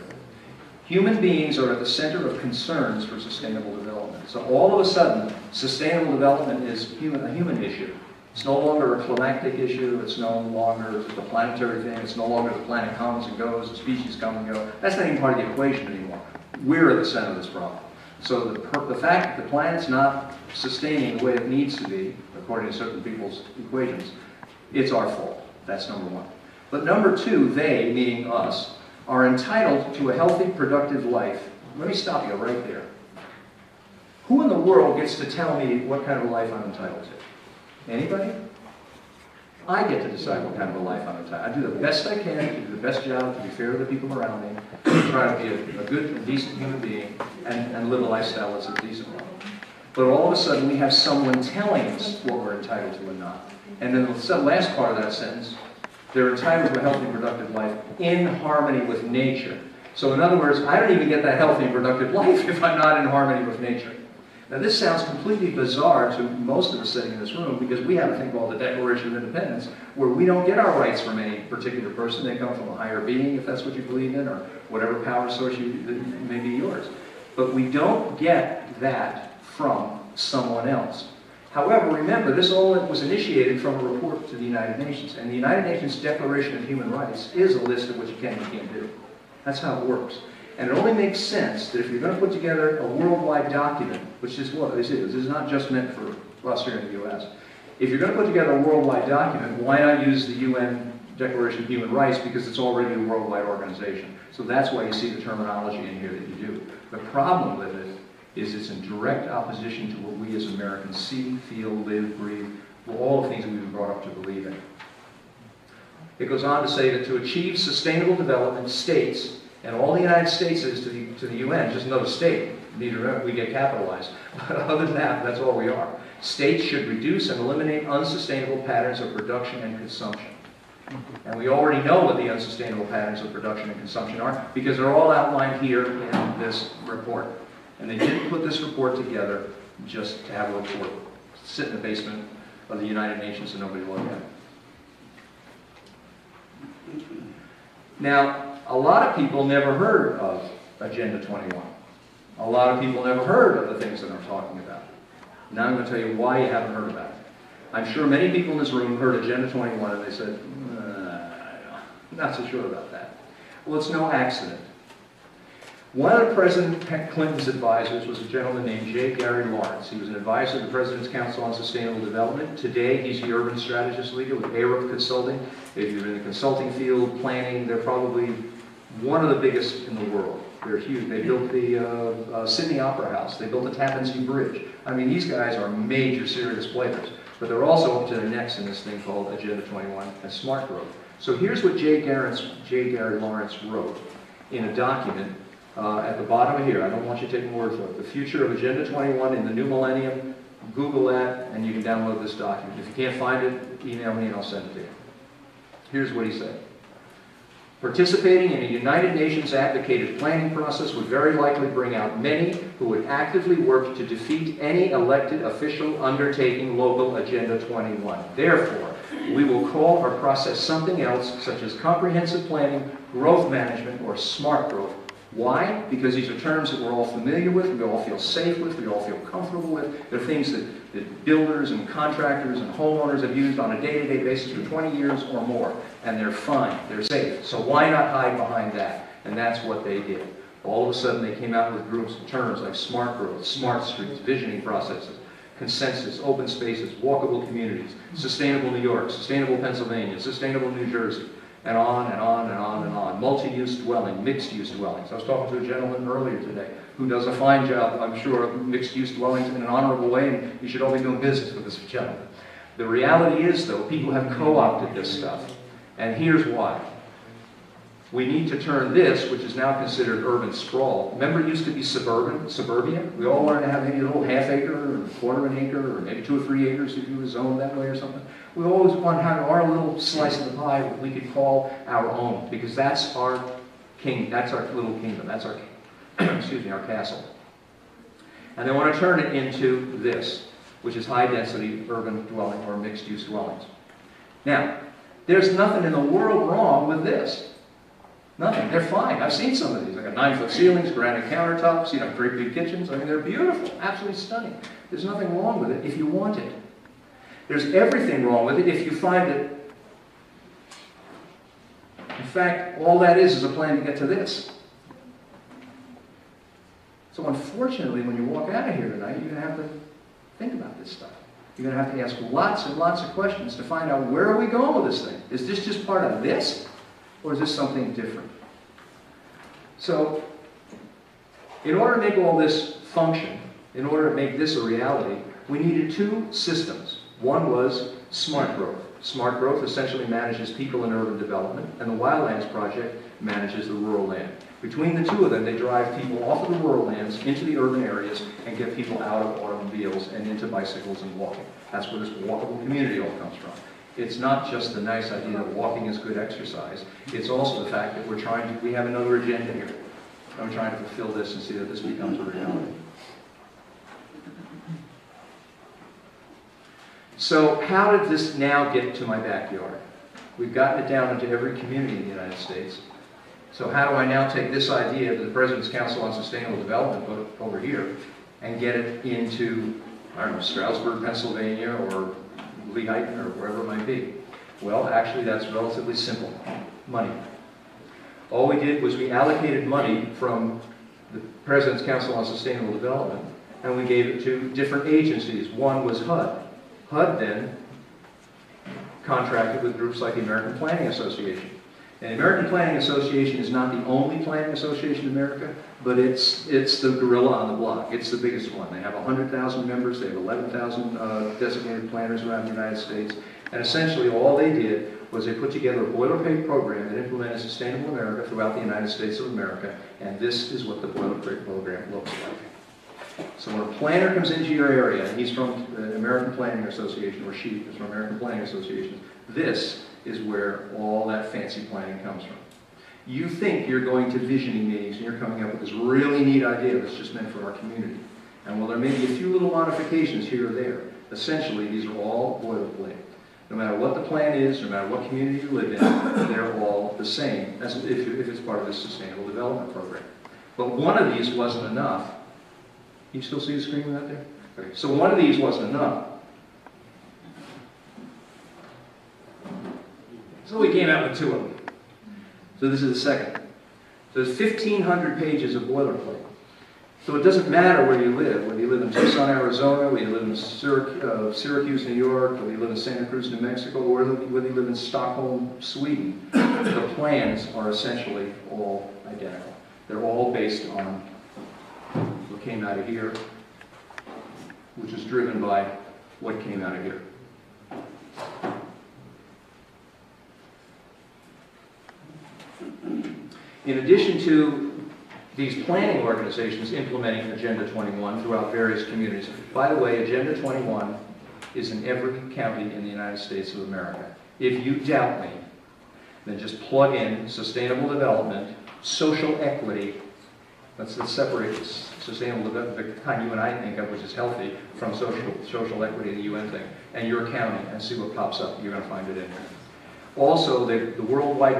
Speaker 1: Human beings are at the center of concerns for sustainable development. So all of a sudden, sustainable development is a human issue. It's no longer a climactic issue. It's no longer a planetary thing. It's no longer the planet comes and goes, the species come and go. That's not even part of the equation anymore. We're at the center of this problem. So the fact that the planet's not sustaining the way it needs to be, according to certain people's equations, it's our fault. That's number one. But number two, they, meaning us, are entitled to a healthy, productive life. Let me stop you right there. Who in the world gets to tell me what kind of a life I'm entitled to? Anybody? I get to decide what kind of a life I'm entitled to. I do the best I can to do the best job, to be fair to the people around me, to try to be a good and decent human being, and live a lifestyle that's a decent one. But all of a sudden, we have someone telling us what we're entitled to and not. And then the last part of that sentence, they're entitled to a healthy, productive life in harmony with nature. So in other words, I don't even get that healthy and productive life if I'm not in harmony with nature. Now this sounds completely bizarre to most of us sitting in this room because we have a thing called the Declaration of Independence where we don't get our rights from any particular person. They come from a higher being, if that's what you believe in, or whatever power source may be yours. But we don't get that from someone else. However, remember, this all was initiated from a report to the United Nations. And the United Nations Declaration of Human Rights is a list of what you can and can't do. That's how it works. And it only makes sense that if you're going to put together a worldwide document, which is what this is not just meant for us here in the U.S. If you're going to put together a worldwide document, why not use the UN Declaration of Human Rights because it's already a worldwide organization. So that's why you see the terminology in here that you do. The problem with it is it's in direct opposition to what we as Americans see, feel, live, breathe, all the things that we've been brought up to believe in. It goes on to say that to achieve sustainable development, states, and all the United States is to the UN, just another state, neither we get capitalized. But other than that, that's all we are. States should reduce and eliminate unsustainable patterns of production and consumption. And we already know what the unsustainable patterns of production and consumption are because they're all outlined here in this report. And they didn't put this report together just to have a report sit in the basement of the United Nations and nobody look at it. Now, a lot of people never heard of Agenda 21. A lot of people never heard of the things that I'm talking about. Now I'm going to tell you why you haven't heard about it. I'm sure many people in this room heard Agenda 21 and they said, I'm not so sure about that. Well, it's no accident. One of President Clinton's advisors was a gentleman named J. Gary Lawrence. He was an advisor to the President's Council on Sustainable Development. Today, he's the urban strategist leader with Arup Consulting. If you're in the consulting field, planning, they're probably one of the biggest in the world. They're huge. They built the Sydney Opera House. They built the Tappan Zee Bridge. I mean, these guys are major, serious players. But they're also up to their necks in this thing called Agenda 21 and Smart Growth. So here's what J. Gary Lawrence wrote in a document at the bottom of here. I don't want you to take my word for it. The future of Agenda 21 in the new millennium. Google that, and you can download this document. If you can't find it, email me and I'll send it to you. Here's what he said. Participating in a United Nations advocated planning process would very likely bring out many who would actively work to defeat any elected official undertaking local Agenda 21. Therefore, we will call our process something else, such as comprehensive planning, growth management, or smart growth. Why? Because these are terms that we're all familiar with, we all feel safe with, we all feel comfortable with. They're things that builders and contractors and homeowners have used on a day-to-day basis for 20 years or more. And they're fine, they're safe. So why not hide behind that? And that's what they did. All of a sudden they came out with groups of terms like smart growth, smart streets, visioning processes, consensus, open spaces, walkable communities, sustainable New York, sustainable Pennsylvania, sustainable New Jersey. And on and on and on and on. Multi-use dwelling, mixed-use dwellings. I was talking to a gentleman earlier today who does a fine job, I'm sure, of mixed-use dwellings in an honorable way, and you should all be doing business with this gentleman. The reality is, though, people have co-opted this stuff. And here's why. We need to turn this, which is now considered urban sprawl. Remember it used to be suburbia? We all wanted to have maybe a little half acre or a quarter of an acre or maybe 2 or 3 acres if you were zoned that way or something. We always want to have our little slice of the pie that we could call our own because that's our king, that's our little kingdom, that's our, excuse me, our castle. And they want to turn it into this, which is high density urban dwelling or mixed use dwellings. Now, there's nothing in the world wrong with this. Nothing. They're fine. I've seen some of these. They've got 9-foot ceilings, granite countertops, you know, great big kitchens. I mean, they're beautiful, absolutely stunning. There's nothing wrong with it if you want it. There's everything wrong with it if you find it. In fact, all that is a plan to get to this. So unfortunately, when you walk out of here tonight, you're going to have to think about this stuff. You're going to have to ask lots and lots of questions to find out, where are we going with this thing? Is this just part of this, or is this something different? So, in order to make all this function, in order to make this a reality, we needed two systems. One was Smart Growth. Smart Growth essentially manages people and urban development, and the Wildlands Project manages the rural land. Between the two of them, they drive people off of the rural lands into the urban areas and get people out of automobiles and into bicycles and walking. That's where this walkable community all comes from. It's not just the nice idea that walking is good exercise. It's also the fact that we have another agenda here. I'm trying to fulfill this and see that this becomes a reality. So how did this now get to my backyard? We've gotten it down into every community in the United States. So how do I now take this idea of the President's Council on Sustainable Development book over here and get it into, I don't know, Stroudsburg, Pennsylvania, or Lehighton, or wherever it might be? Well, actually, that's relatively simple. Money. All we did was we allocated money from the President's Council on Sustainable Development, and we gave it to different agencies. One was HUD. HUD then contracted with groups like the American Planning Association. And the American Planning Association is not the only planning association in America, but it's the gorilla on the block. It's the biggest one. They have 100,000 members. They have 11,000 designated planners around the United States. And essentially all they did was they put together a boilerplate program that implemented Sustainable America throughout the United States of America. And this is what the boilerplate program looks like. So when a planner comes into your area, and he's from the American Planning Association, or she is from American Planning Association, this is where all that fancy planning comes from. You think you're going to visioning meetings and you're coming up with this really neat idea that's just meant for our community. And while there may be a few little modifications here or there, essentially these are all boilerplate. No matter what the plan is, no matter what community you live in, they're all the same as if it's part of this Sustainable Development Program. But one of these wasn't enough. You still see the screen out there? Okay. So one of these wasn't enough. So we came out with two of them. So this is the second. So there's 1,500 pages of boilerplate. So it doesn't matter where you live, whether you live in Tucson, Arizona, whether you live in Syracuse, New York, whether you live in Santa Cruz, New Mexico, or whether you live in Stockholm, Sweden. The plans are essentially all identical. They're all based on what came out of here, which is driven by what came out of here. In addition to these planning organizations implementing Agenda 21 throughout various communities. By the way, Agenda 21 is in every county in the United States of America. If you doubt me, then just plug in sustainable development, social equity. Let's separate sustainable development, the kind you and I think of, which is healthy, from social equity, the UN thing, and your county, and see what pops up. You're going to find it in there. Also, the Worldwide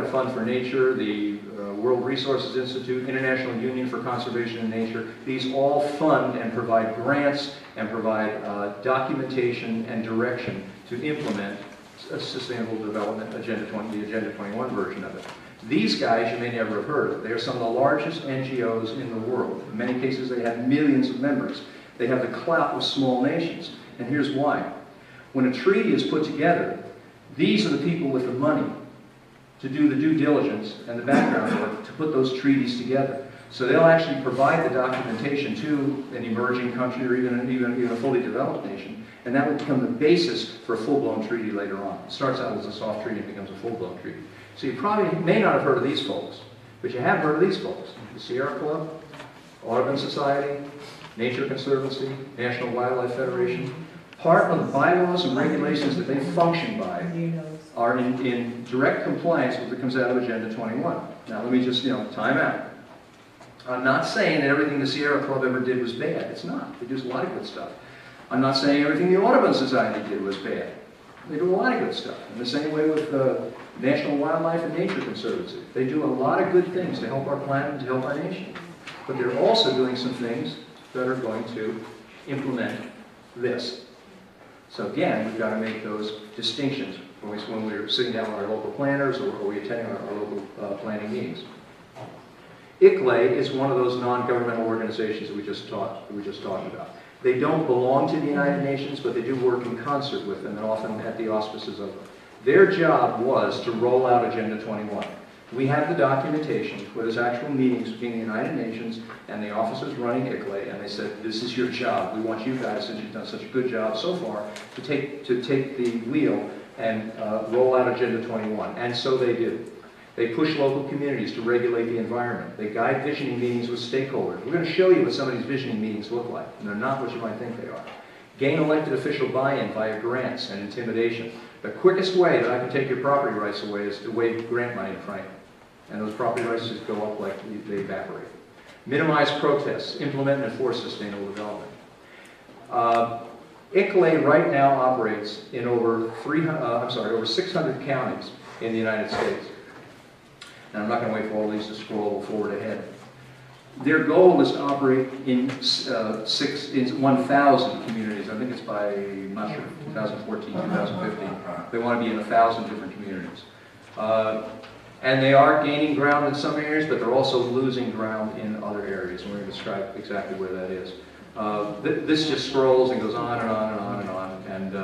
Speaker 1: Fund for Nature, the World Resources Institute, International Union for Conservation in Nature, these all fund and provide grants and provide documentation and direction to implement a Sustainable Development Agenda 20, the Agenda 21 version of it. These guys you may never have heard of. They are some of the largest NGOs in the world. In many cases, they have millions of members. They have the clout of small nations. And here's why. When a treaty is put together, these are the people with the money to do the due diligence and the background work to put those treaties together. So they'll actually provide the documentation to an emerging country or even a fully developed nation, and that will become the basis for a full-blown treaty later on. It starts out as a soft treaty and becomes a full-blown treaty. So you probably may not have heard of these folks, but you have heard of these folks. The Sierra Club, Audubon Society, Nature Conservancy, National Wildlife Federation. Part of the bylaws and regulations that they function by are in direct compliance with what comes out of Agenda 21. Now let me just, time out. I'm not saying that everything the Sierra Club ever did was bad. It's not. They do a lot of good stuff. I'm not saying everything the Audubon Society did was bad. They do a lot of good stuff. In the same way with the National Wildlife and Nature Conservancy. They do a lot of good things to help our planet and to help our nation. But they're also doing some things that are going to implement this. So again, we've got to make those distinctions when we're sitting down with our local planners or we attending our local planning meetings. ICLEI is one of those non-governmental organizations that we just talked about. They don't belong to the United Nations, but they do work in concert with them, and often at the auspices of them. Their job was to roll out Agenda 21. We have the documentation where there's actual meetings between the United Nations and the officers running ICLEI, and they said, this is your job. We want you guys, since you've done such a good job so far, to take the wheel and roll out Agenda 21. And so they did. They push local communities to regulate the environment. They guide visioning meetings with stakeholders. We're going to show you what some of these visioning meetings look like, and they're not what you might think they are. Gain elected official buy-in via grants and intimidation. The quickest way that I can take your property rights away is to wave grant money in front of you. And those property rights just go up like they evaporate. Minimize protests. Implement and enforce sustainable development. ICLEI right now operates in over 600 counties in the United States. And I'm not going to wait for all these to scroll forward ahead. Their goal is to operate in 1,000 communities. I think it's by, I'm not sure, 2014, 2015. They want to be in 1,000 different communities. And they are gaining ground in some areas, but they're also losing ground in other areas. And we're going to describe exactly where that is. This just scrolls and goes on and on and on and on. And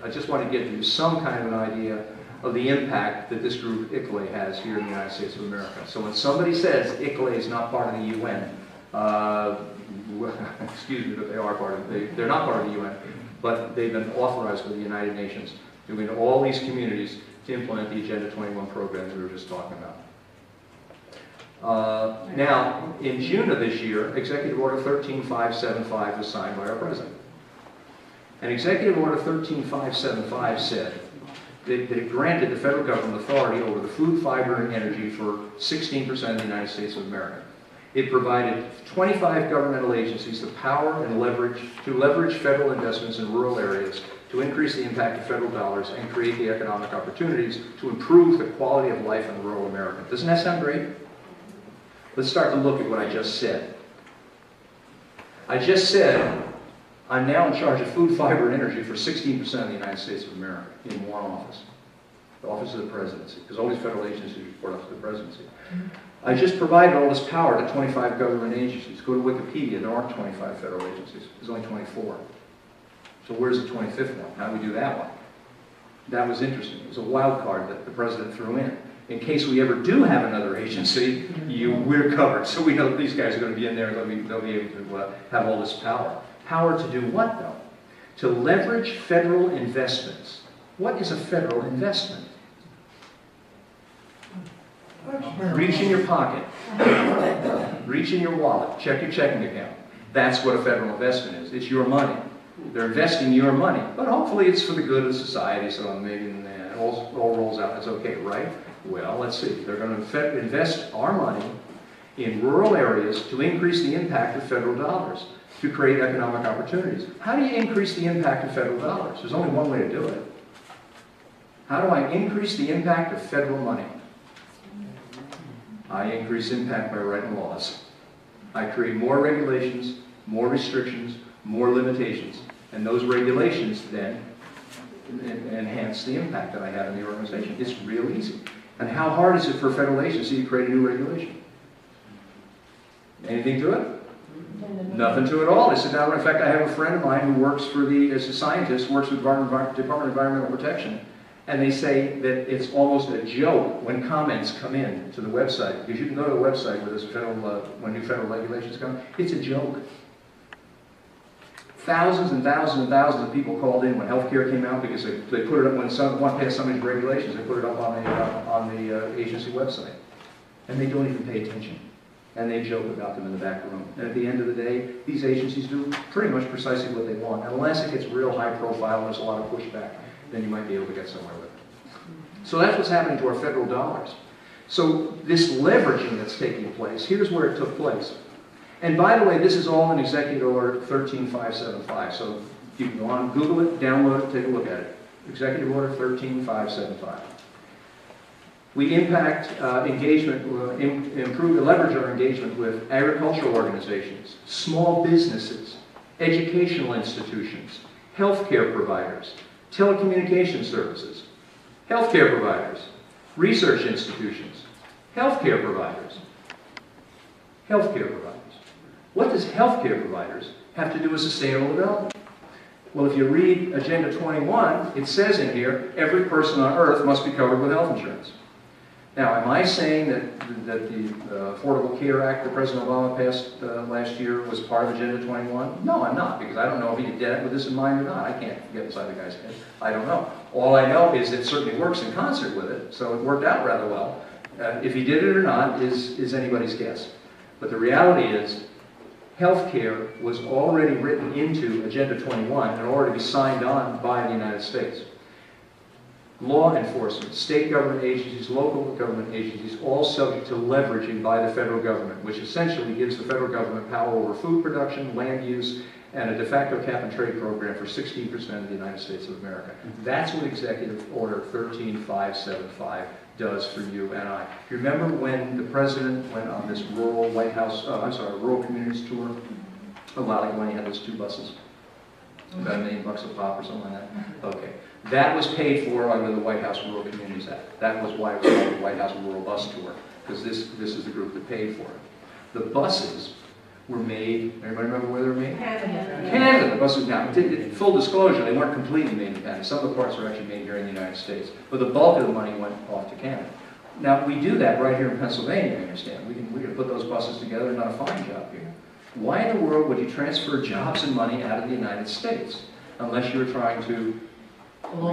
Speaker 1: I just want to give you some kind of an idea of the impact that this group ICLEI has here in the United States of America. So when somebody says ICLEI is not part of the UN, excuse me, but they are part of it. They're not part of the UN, but they've been authorized by the United Nations to go into all these communities to implement the Agenda 21 program that we were just talking about. Now, in June of this year, Executive Order 13575 was signed by our President. And Executive Order 13575 said that it granted the federal government authority over the food, fiber, and energy for 16% of the United States of America. It provided 25 governmental agencies the power and leverage federal investments in rural areas to increase the impact of federal dollars and create the economic opportunities to improve the quality of life in rural America. Doesn't that sound great? Let's start to look at what I just said. I just said I'm now in charge of food, fiber, and energy for 16% of the United States of America in one office, the Office of the Presidency, because all these federal agencies report up to the Presidency. I just provided all this power to 25 government agencies. Go to Wikipedia, there aren't 25 federal agencies. There's only 24. So where's the 25th one? How do we do that one? That was interesting. It was a wild card that the President threw in. In case we ever do have another agency, we're covered. So we know that these guys are going to be in there, they'll be able to have all this power. Power to do what, though? To leverage federal investments. What is a federal investment? Reach in your pocket. Reach in your wallet. Check your checking account. That's what a federal investment is. It's your money. They're investing your money. But hopefully it's for the good of society, so maybe it all rolls out. It's okay, right? Well, let's see. They're going to invest our money in rural areas to increase the impact of federal dollars, to create economic opportunities. How do you increase the impact of federal dollars? There's only one way to do it. How do I increase the impact of federal money? I increase impact by writing laws. I create more regulations, more restrictions, more limitations. And those regulations then enhance the impact that I have in the organization. It's real easy. And how hard is it for a federal agency to create a new regulation? Anything to it? Nothing to it at all. They sit down. In fact, I have a friend of mine who works as a scientist, works with Department of Environmental Protection, and they say that it's almost a joke when comments come in to the website, because you can go to the website where when new federal regulations come. It's a joke. Thousands and thousands and thousands of people called in when healthcare came out because they put it up when someone passed some of these regulations. They put it up on the agency website, and they don't even pay attention. And they joke about them in the back room. And at the end of the day, these agencies do pretty much precisely what they want. Unless it gets real high profile and there's a lot of pushback, then you might be able to get somewhere with it. So that's what's happening to our federal dollars. So this leveraging that's taking place, here's where it took place. And by the way, this is all in Executive Order 13575. So you can go on, Google it, download it, take a look at it. Executive Order 13575. We impact engagement, leverage our engagement with agricultural organizations, small businesses, educational institutions, healthcare providers, telecommunication services, healthcare providers, research institutions, healthcare providers,
Speaker 2: Healthcare providers. What does healthcare providers have to do with sustainable development? Well, if you read Agenda 21, it says in here, every person on earth must be covered with health insurance. Now, am I saying that the Affordable Care Act that President Obama passed last year was part of Agenda 21? No, I'm not, because I don't know if he did it with this in mind or not. I can't get inside the guy's head. I don't know. All I know is it certainly works in concert with it, so it worked out rather well. If he did it or not is anybody's guess. But the reality is, healthcare was already written into Agenda 21 and already signed on by the United States. Law enforcement, state government agencies, local government agencies, all subject to leveraging by the federal government, which essentially gives the federal government power over food production, land use, and a de facto cap and trade program for 16% of the United States of America. That's what Executive Order 13575 does for you and I. You remember when the president went on this rural White House, rural communities tour a while ago when he had those 2 buses? About $1 million a pop or something like that? Okay. That was paid for under the White House Rural Communities Act. That was why it was called the White House Rural Bus Tour, because this is the group that paid for it. The buses were made, everybody remember where they were made? Canada. The buses, now, full disclosure, they weren't completely made in Canada. Some of the parts were actually made here in the United States, but the bulk of the money went off to Canada. Now, we do that right here in Pennsylvania, I understand. We can put those buses together and done a fine job here. Why in the world would you transfer jobs and money out of the United States unless you were trying to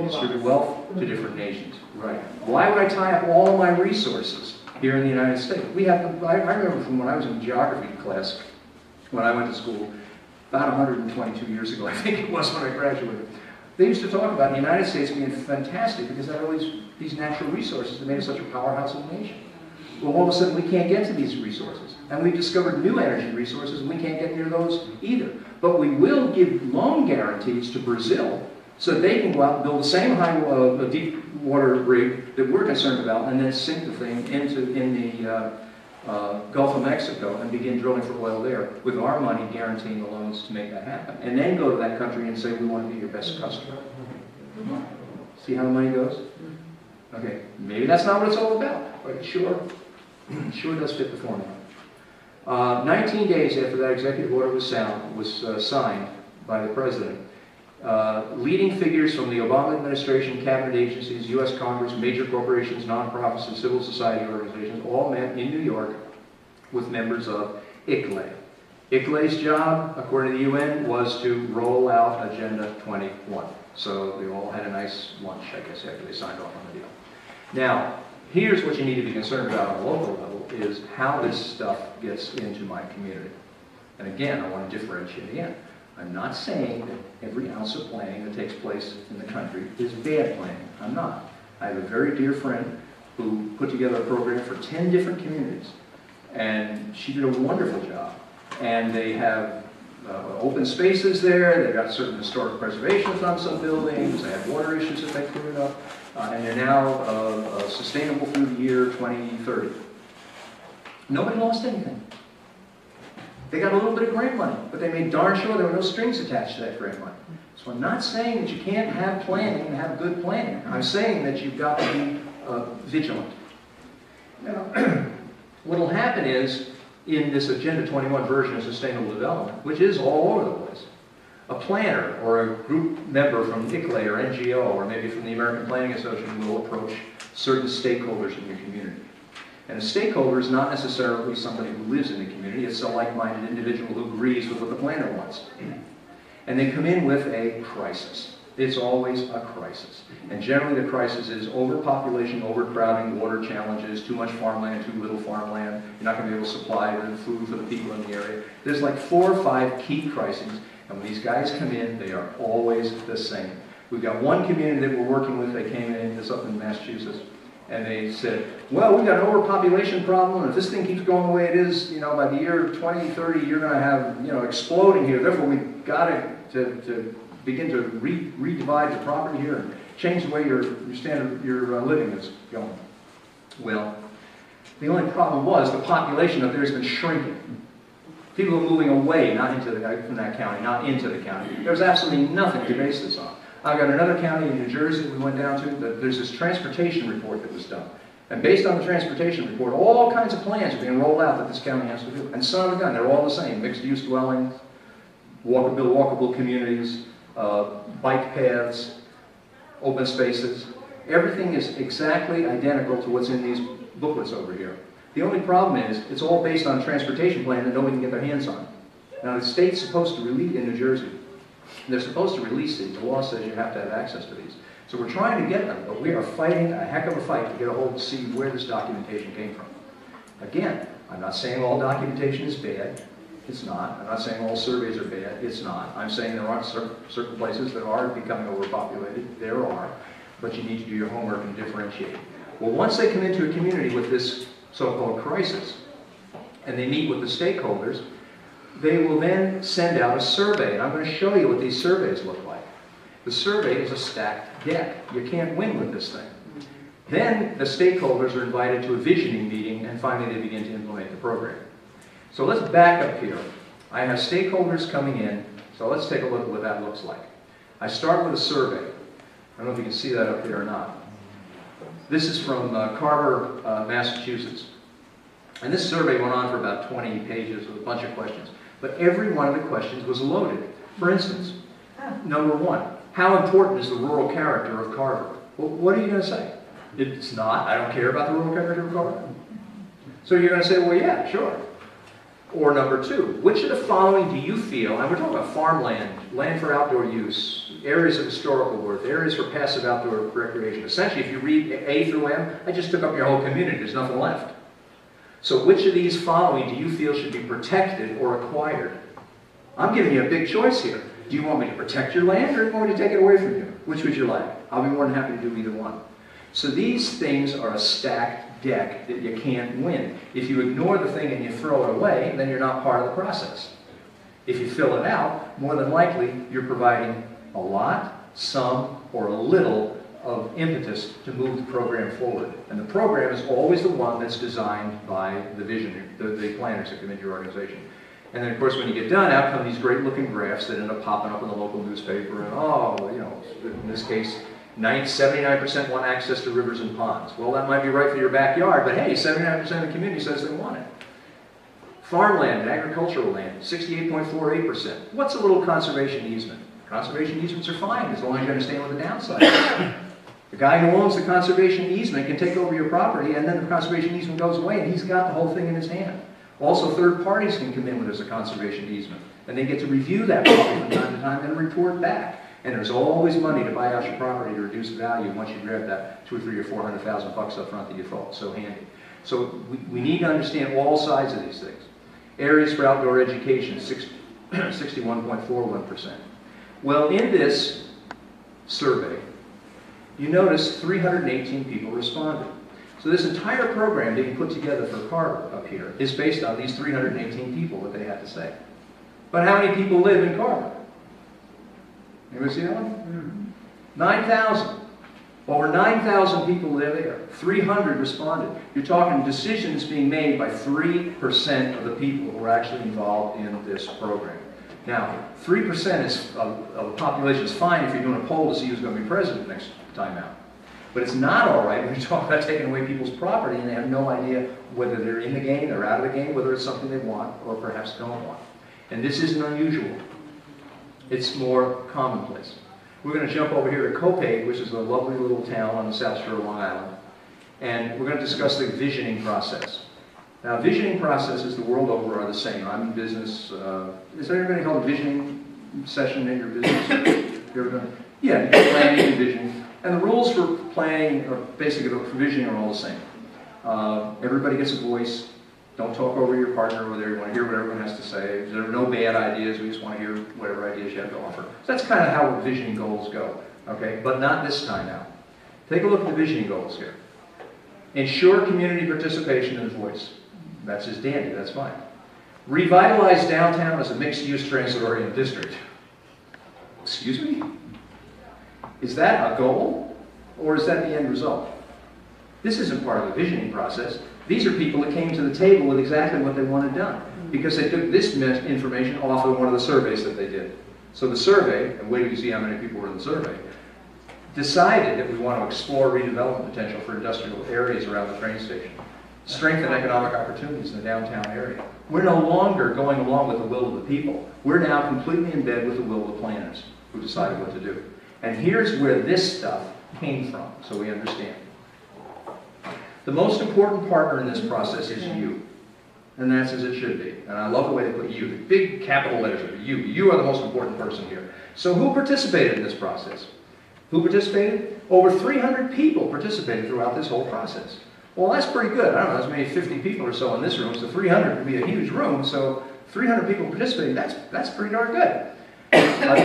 Speaker 2: distribute wealth to different nations? Right. Why would I tie up all my resources here in the United States? We have, I remember from when I was in geography class, when I went to school, about 122 years ago, I think it was when I graduated, they used to talk about the United States being fantastic because they had all these natural resources that made us such a powerhouse of a nation. Well, all of a sudden, we can't get to these resources. And we've discovered new energy resources, and we can't get near those either. But we will give loan guarantees to Brazil so that they can go out and build the same deep water rig that we're concerned about and then sink the thing in the Gulf of Mexico and begin drilling for oil there with our money guaranteeing the loans to make that happen. And then go to that country and say, we want to be your best customer. See how the money goes? Okay, maybe that's not what it's all about, but it sure does fit the formula. 19 days after that executive order was signed by the president, leading figures from the Obama administration, cabinet agencies, U.S. Congress, major corporations, nonprofits, and civil society organizations all met in New York with members of ICLEI. ICLEI's job, according to the UN, was to roll out Agenda 21. So they all had a nice lunch, I guess, after they signed off on the deal. Now, here's what you need to be concerned about on a local level, is how this stuff gets into my community. And again, I want to differentiate again. I'm not saying that every ounce of planning that takes place in the country is bad planning. I'm not. I have a very dear friend who put together a program for 10 different communities. And she did a wonderful job. And they have open spaces there. They've got certain historic preservation on some buildings. They have water issues that they cleared up. And they're now sustainable through the year 2030. Nobody lost anything. They got a little bit of grant money, but they made darn sure there were no strings attached to that grant money. So I'm not saying that you can't have planning and have good planning. I'm saying that you've got to be vigilant. Now, what will happen is, in this Agenda 21 version of Sustainable Development, which is all over the place, a planner or a group member from ICLEI or NGO or maybe from the American Planning Association will approach certain stakeholders in your community. And a stakeholder is not necessarily somebody who lives in the community. It's a like-minded individual who agrees with what the planner wants. And they come in with a crisis. It's always a crisis. And generally the crisis is overpopulation, overcrowding, water challenges, too much farmland, too little farmland. You're not going to be able to supply the food for the people in the area. There's like 4 or 5 key crises. And when these guys come in, they are always the same. We've got one community that we're working with. They came in, this up in Massachusetts. And they said, well, we've got an overpopulation problem, and if this thing keeps going the way it is, by the year 2030, you're going to have, exploding here. Therefore, we've got to begin to redivide the property here and change the way your living is going. Well, the only problem was the population up there has been shrinking. People are moving away, not into from that county, not into the county. There's absolutely nothing to base this on. I've got another county in New Jersey we went down to. There's this transportation report that was done. And based on the transportation report, all kinds of plans are being rolled out that this county has to do. And son of a gun, they're all the same. Mixed-use dwellings, walkable communities, bike paths, open spaces. Everything is exactly identical to what's in these booklets over here. The only problem is, it's all based on a transportation plan that nobody can get their hands on. Now, the state's supposed to release, in New Jersey, they're supposed to release these. The law says you have to have access to these. So we're trying to get them, but we are fighting a heck of a fight to get a hold and see where this documentation came from. Again, I'm not saying all documentation is bad. It's not. I'm not saying all surveys are bad. It's not. I'm saying there are certain places that are becoming overpopulated. There are. But you need to do your homework and differentiate. Well, once they come into a community with this so-called crisis, and they meet with the stakeholders, they will then send out a survey. And I'm going to show you what these surveys look like. The survey is a stacked deck. You can't win with this thing. Then the stakeholders are invited to a visioning meeting, and finally they begin to implement the program. So let's back up here. I have stakeholders coming in, so let's take a look at what that looks like. I start with a survey. I don't know if you can see that up there or not. This is from Carver, Massachusetts. And this survey went on for about 20 pages with a bunch of questions. But every one of the questions was loaded. For instance, number one, how important is the rural character of Carver? Well, what are you going to say? It's not. I don't care about the rural character of Carver. So you're going to say, well, yeah, sure. Or number two, which of the following do you feel, and we're talking about farmland, land for outdoor use, areas of historical worth, areas for passive outdoor recreation. Essentially, if you read A through M, I just took up your whole community. There's nothing left. So which of these following do you feel should be protected or acquired? I'm giving you a big choice here. Do you want me to protect your land, or do you want me to take it away from you? Which would you like? I'll be more than happy to do either one. So these things are a stacked deck that you can't win. If you ignore the thing and you throw it away, then you're not part of the process. If you fill it out, more than likely you're providing a lot, some, or a little of impetus to move the program forward. And the program is always the one that's designed by the visionary, the planners that come into your organization. And then, of course, when you get done, out come these great-looking graphs that end up popping up in the local newspaper. And, oh, you know, in this case, 79% want access to rivers and ponds. Well, that might be right for your backyard, but hey, 79% of the community says they want it. Farmland and agricultural land, 68.48%. What's a little conservation easement? Conservation easements are fine as long as you understand what the downside is. The guy who owns the conservation easement can take over your property, and then the conservation easement goes away, and he's got the whole thing in his hand. Also, third parties can come in when there's a conservation easement, and they get to review that property from time to time and report back. And there's always money to buy out your property to reduce value once you grab that $200,000 or $300,000 or $400,000 up front that you thought so handy. So we need to understand all sides of these things. Areas for outdoor education, 61.41%. Well, in this survey, you notice 318 people responded. So this entire program being put together for Carver up here is based on these 318 people, what they had to say. But how many people live in Carver? Anybody see that one? 9,000. Over 9,000 people live there. 300 responded. You're talking decisions being made by 3% of the people who are actually involved in this program. Now, 3% of the population is fine if you're doing a poll to see who's going to be president next time out. But it's not all right when you talk about taking away people's property and they have no idea whether they're in the game, they're out of the game, whether it's something they want or perhaps don't want. And this isn't unusual. It's more commonplace. We're going to jump over here to Copiague, which is a lovely little town on the South Shore of Long Island. And we're going to discuss the visioning process. Now, visioning processes the world over are the same. I'm in business. Is there anybody called a visioning session in your business? You ever done? Yeah, planning and visioning. And the rules for planning, or basically for visioning, are all the same. Everybody gets a voice. Don't talk over your partner over there. You want to hear what everyone has to say. There are no bad ideas. We just want to hear whatever ideas you have to offer. So that's kind of how visioning goals go. Okay, but not this time now. Take a look at the visioning goals here. Ensure community participation and voice. That's just dandy. That's fine. Revitalize downtown as a mixed-use transit-oriented district. Excuse me? Is that a goal, or is that the end result? This isn't part of the visioning process. These are people that came to the table with exactly what they wanted done, because they took this information off of one of the surveys that they did. So the survey, and wait till you see how many people were in the survey, decided that we want to explore redevelopment potential for industrial areas around the train station, strengthen economic opportunities in the downtown area. We're no longer going along with the will of the people. We're now completely in bed with the will of the planners who decided what to do. And here's where this stuff came from, so we understand. The most important partner in this process is you. And that's as it should be. And I love the way they put you. The big capital letters are you. You are the most important person here. So who participated in this process? Who participated? Over 300 people participated throughout this whole process. Well, that's pretty good. I don't know, there's maybe 50 people or so in this room, so 300 would be a huge room, so 300 people participating, that's pretty darn good.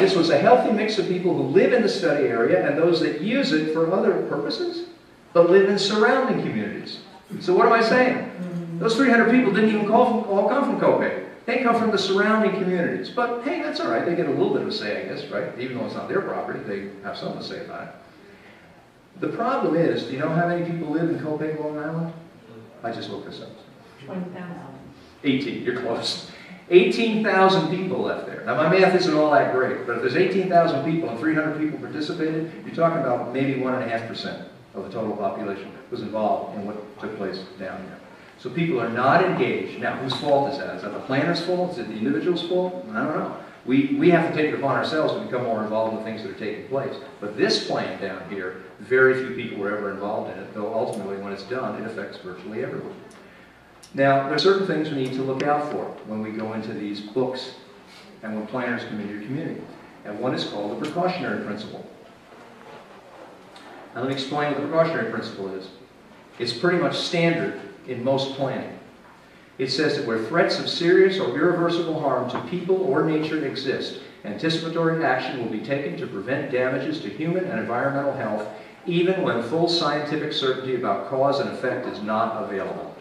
Speaker 2: This was a healthy mix of people who live in the study area and those that use it for other purposes, but live in surrounding communities. So what am I saying? Those 300 people didn't even all come from Copiague. They come from the surrounding communities. But hey, that's all right. They get a little bit of a say, I guess, right? Even though it's not their property, they have something to say about it. The problem is, do you know how many people live in Copiague, Long Island? I just looked this up.
Speaker 3: 20,000.
Speaker 2: 18, you're close. 18,000 people left there. Now, my math isn't all that great, but if there's 18,000 people and 300 people participated, you're talking about maybe 1.5% of the total population was involved in what took place down here. So people are not engaged. Now, whose fault is that? Is that the planner's fault? Is it the individual's fault? I don't know. We have to take it upon ourselves to become more involved in the things that are taking place. But this plan down here, very few people were ever involved in it, though ultimately when it's done, it affects virtually everyone. Now, there are certain things we need to look out for when we go into these books and when planners come into your community. And one is called the precautionary principle. Now let me explain what the precautionary principle is. It's pretty much standard in most planning. It says that where threats of serious or irreversible harm to people or nature exist, anticipatory action will be taken to prevent damages to human and environmental health, even when full scientific certainty about cause and effect is not available,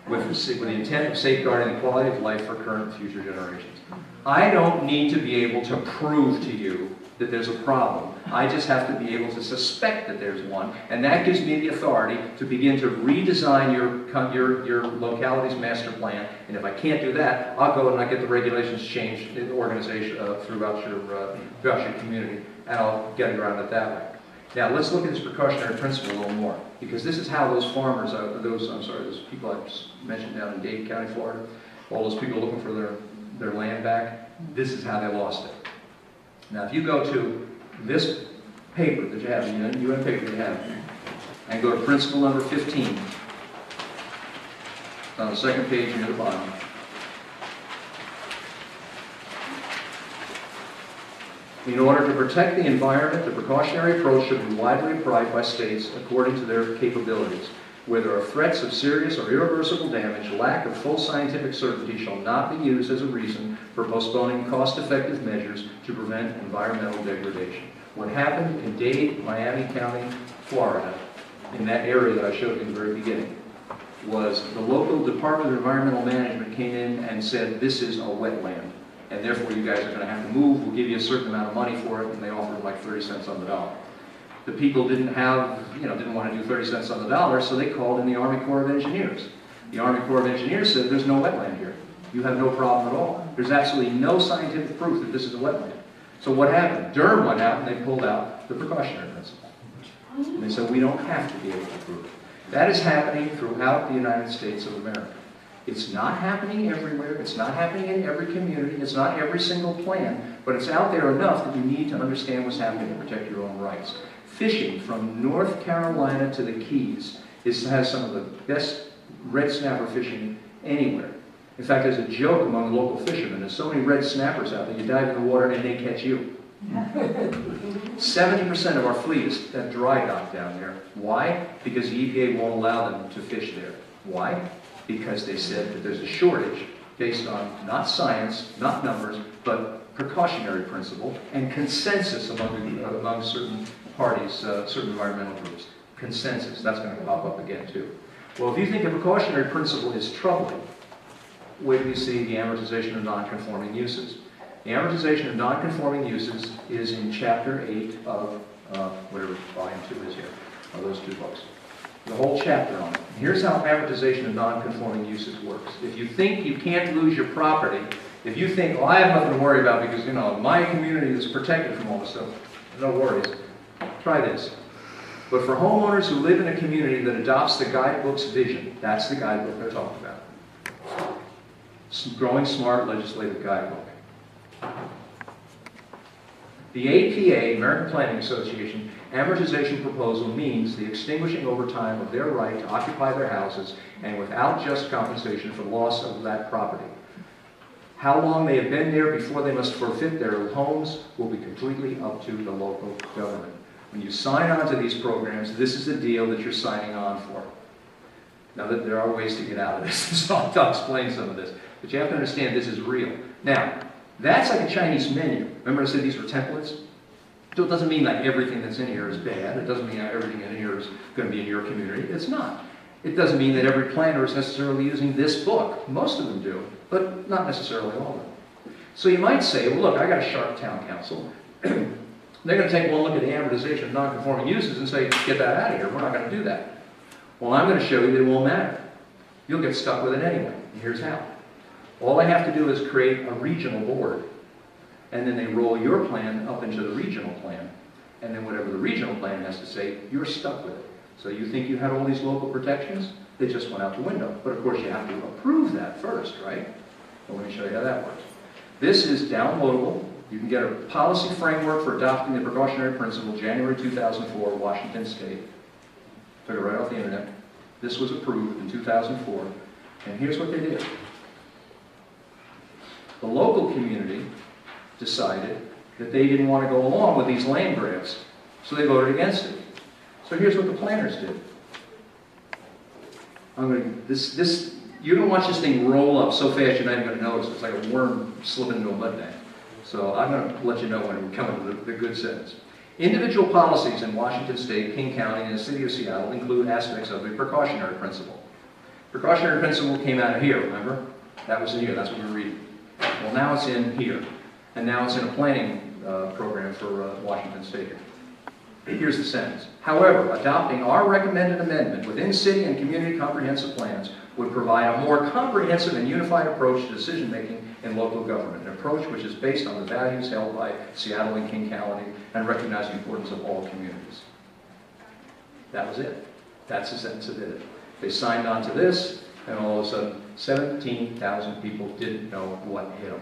Speaker 2: with the intent of safeguarding the quality of life for current and future generations. I don't need to be able to prove to you that there's a problem. I just have to be able to suspect that there's one, and that gives me the authority to begin to redesign your locality's master plan. And if I can't do that, I'll go and I get the regulations changed in the organization throughout your community, and I'll get around it that way. Now let's look at this precautionary principle a little more, because this is how those farmers, those people I just mentioned down in Dade County, Florida, all those people looking for their land back, this is how they lost it. Now, if you go to this paper that you have, the UN paper that you have, and go to principle number 15, it's on the second page near the bottom. In order to protect the environment, the precautionary approach should be widely applied by states according to their capabilities. Where there are threats of serious or irreversible damage, lack of full scientific certainty shall not be used as a reason for postponing cost-effective measures to prevent environmental degradation. What happened in Dade, Miami County, Florida, in that area that I showed you in the very beginning, was the local Department of Environmental Management came in and said, this is a wetland, and therefore you guys are going to have to move, we'll give you a certain amount of money for it, and they offered like 30 cents on the dollar. The people didn't want to do 30 cents on the dollar, so they called in the Army Corps of Engineers. The Army Corps of Engineers said, there's no wetland here. You have no problem at all. There's absolutely no scientific proof that this is a wetland. So what happened? Durham went out and they pulled out the precautionary principle. And they said, we don't have to be able to prove it. That is happening throughout the United States of America. It's not happening everywhere. It's not happening in every community. It's not every single plan. But it's out there enough that you need to understand what's happening to protect your own rights. Fishing from North Carolina to the Keys has some of the best red snapper fishing anywhere. In fact, there's a joke among the local fishermen. There's so many red snappers out there, you dive in the water and they catch you. 70% of our fleet is at dry dock down there. Why? Because the EPA won't allow them to fish there. Why? Because they said that there's a shortage based on not science, not numbers, but precautionary principle and consensus among certain parties, certain environmental groups. Consensus, that's going to pop up again too. Well, if you think the precautionary principle is troubling, wait till you see the amortization of non-conforming uses. The amortization of non-conforming uses is in Chapter 8 of whatever Volume 2 is here, of those two books. The whole chapter on it. And here's how amortization of non-conforming uses works. If you think you can't lose your property, if you think, well, I have nothing to worry about because, my community is protected from all this stuff, no worries. Try this. But for homeowners who live in a community that adopts the guidebook's vision, that's the guidebook they're talking about. Growing Smart Legislative Guidebook. The APA, American Planning Association, amortization proposal means the extinguishing over time of their right to occupy their houses and without just compensation for loss of that property. How long they have been there before they must forfeit their homes will be completely up to the local government. When you sign on to these programs, this is the deal that you're signing on for. Now, that there are ways to get out of this, so I'll explain some of this. But you have to understand this is real. Now, that's like a Chinese menu. Remember I said these were templates? So it doesn't mean that everything that's in here is bad. It doesn't mean that everything in here is going to be in your community. It's not. It doesn't mean that every planner is necessarily using this book. Most of them do, but not necessarily all of them. So you might say, well, look, I got a sharp town council. They're going to take one look at the amortization of non-conforming uses and say, get that out of here. We're not going to do that. Well, I'm going to show you that it won't matter. You'll get stuck with it anyway. And here's how. All they have to do is create a regional board. And then they roll your plan up into the regional plan. And then whatever the regional plan has to say, you're stuck with it. So you think you had all these local protections? They just went out the window. But of course you have to approve that first, right? Well, let me show you how that works. This is downloadable. You can get a policy framework for adopting the precautionary principle, January 2004, Washington State. Took it right off the internet. This was approved in 2004. And here's what they did. The local community decided that they didn't want to go along with these land grabs, so they voted against it. So here's what the planners did. You're going to watch this thing roll up so fast you're not even going to notice. It's like a worm slipping into a mud bank. So I'm going to let you know when we come to the good sentence. Individual policies in Washington State, King County, and the City of Seattle include aspects of the precautionary principle. Precautionary principle came out of here, remember? That was in here, that's what we were reading. Well, now it's in here. And now it's in a planning program for Washington State. Here's the sentence. However, adopting our recommended amendment within city and community comprehensive plans would provide a more comprehensive and unified approach to decision-making in local government, an approach which is based on the values held by Seattle and King County and recognize the importance of all communities. That was it. That's the sentence that did it. They signed on to this, and all of a sudden, 17,000 people didn't know what hit them.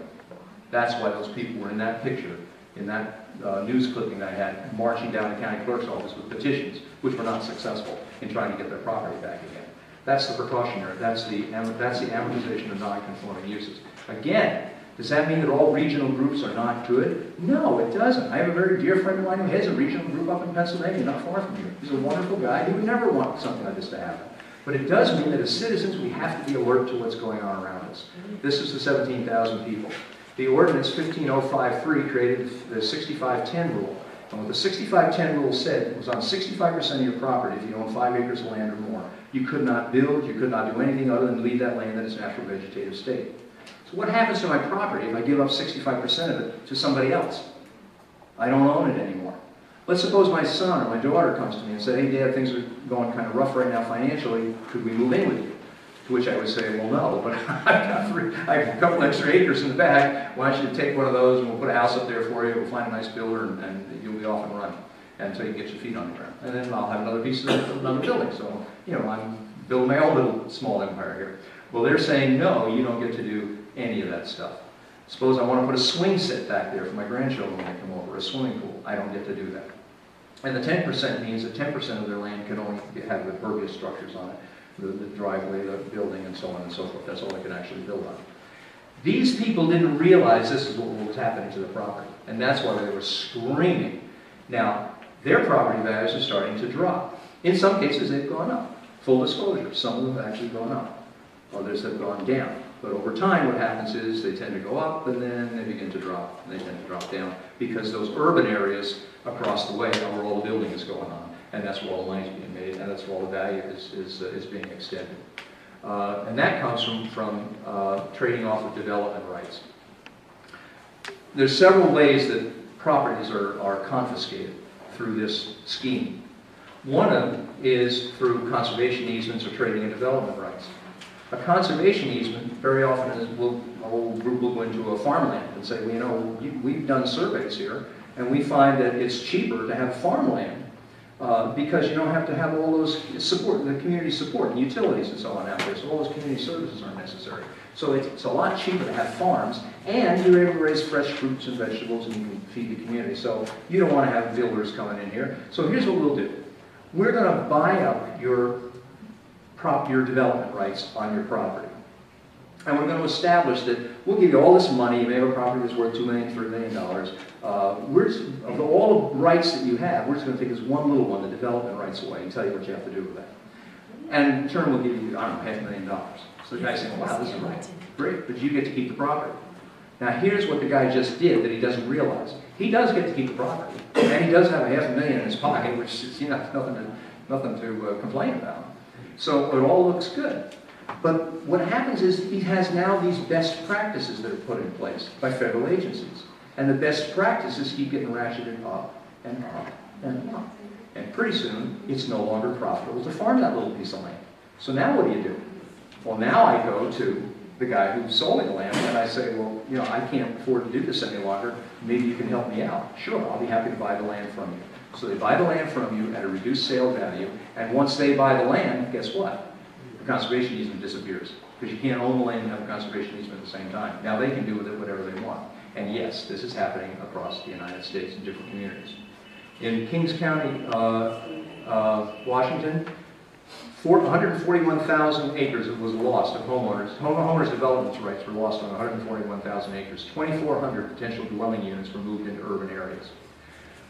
Speaker 2: That's why those people were in that picture, in that news clipping that I had, marching down the county clerk's office with petitions, which were not successful in trying to get their property back again. That's the precautionary, that's the amortization of non-conforming uses. Again, does that mean that all regional groups are not good? No, it doesn't. I have a very dear friend of mine who heads a regional group up in Pennsylvania, not far from here. He's a wonderful guy. He would never want something like this to happen. But it does mean that as citizens, we have to be alert to what's going on around us. This is the 17,000 people. The ordinance 15053 created the 6510 rule. And what the 6510 rule said was on 65% of your property, if you own 5 acres of land or more, you could not build, you could not do anything other than leave that land in its natural vegetative state. So what happens to my property if I give up 65% of it to somebody else? I don't own it anymore. Let's suppose my son or my daughter comes to me and says, hey Dad, things are going kind of rough right now financially, could we move in with you? To which I would say, well no, but I have a couple extra acres in the back, why don't you take one of those and we'll put a house up there for you, we'll find a nice builder and you'll be off and running until you get your feet on the ground. And then I'll have another piece of another building. So, you know, I'm building my own little small empire here. Well, they're saying, no, you don't get to do any of that stuff. Suppose I want to put a swing set back there for my grandchildren when they come over, a swimming pool. I don't get to do that. And the 10% means that 10% of their land can only have the impervious structures on it, the driveway, the building, and so on and so forth. That's all they can actually build on. These people didn't realize this is what was happening to the property, and that's why they were screaming. Now, their property values are starting to drop. In some cases, they've gone up. Full disclosure, some of them have actually gone up. Others have gone down. But over time, what happens is they tend to go up, and then they begin to drop, and they tend to drop down, because those urban areas across the way are where all the building is going on, and that's where all the money is being made, and that's where all the value is being extended. And that comes from trading off of development rights. There's several ways that properties are confiscated through this scheme. One of them is through conservation easements or trading in development rights. A conservation easement very often is, a whole group will go into a farmland and say, well, you know, we've done surveys here, and we find that it's cheaper to have farmland because you don't have to have all those support, the community support and utilities and so on out there, so all those community services aren't necessary. So it's a lot cheaper to have farms, and you're able to raise fresh fruits and vegetables, and you can feed the community. So you don't want to have builders coming in here. So here's what we'll do. We're going to buy up your development rights on your property. And we're going to establish that we'll give you all this money. You may have a property that's worth $2 million, $3 million. Of all the rights that you have, we're just going to take this one little one, the development rights, away and tell you what you have to do with that. And in turn, we'll give you, I don't know, $500,000. So the guy's saying, wow, this is right. Great, but you get to keep the property. Now here's what the guy just did that he doesn't realize. He does get to keep the property. And he does have $500,000 in his pocket, which is nothing to complain about. So it all looks good. But what happens is he has now these best practices that are put in place by federal agencies. And the best practices keep getting ratcheted up and up and up. And pretty soon, it's no longer profitable to farm that little piece of land. So now what do? Well, now I go to the guy who's selling the land and I say, well, you know, I can't afford to do this any longer. Maybe you can help me out. Sure, I'll be happy to buy the land from you. So they buy the land from you at a reduced sale value. And once they buy the land, guess what? The conservation easement disappears. Because you can't own the land and have a conservation easement at the same time. Now they can do with it whatever they want. And yes, this is happening across the United States in different communities. In Kings County, Washington, 141,000 acres was lost of homeowners. Homeowners' development rights were lost on 141,000 acres. 2,400 potential dwelling units were moved into urban areas.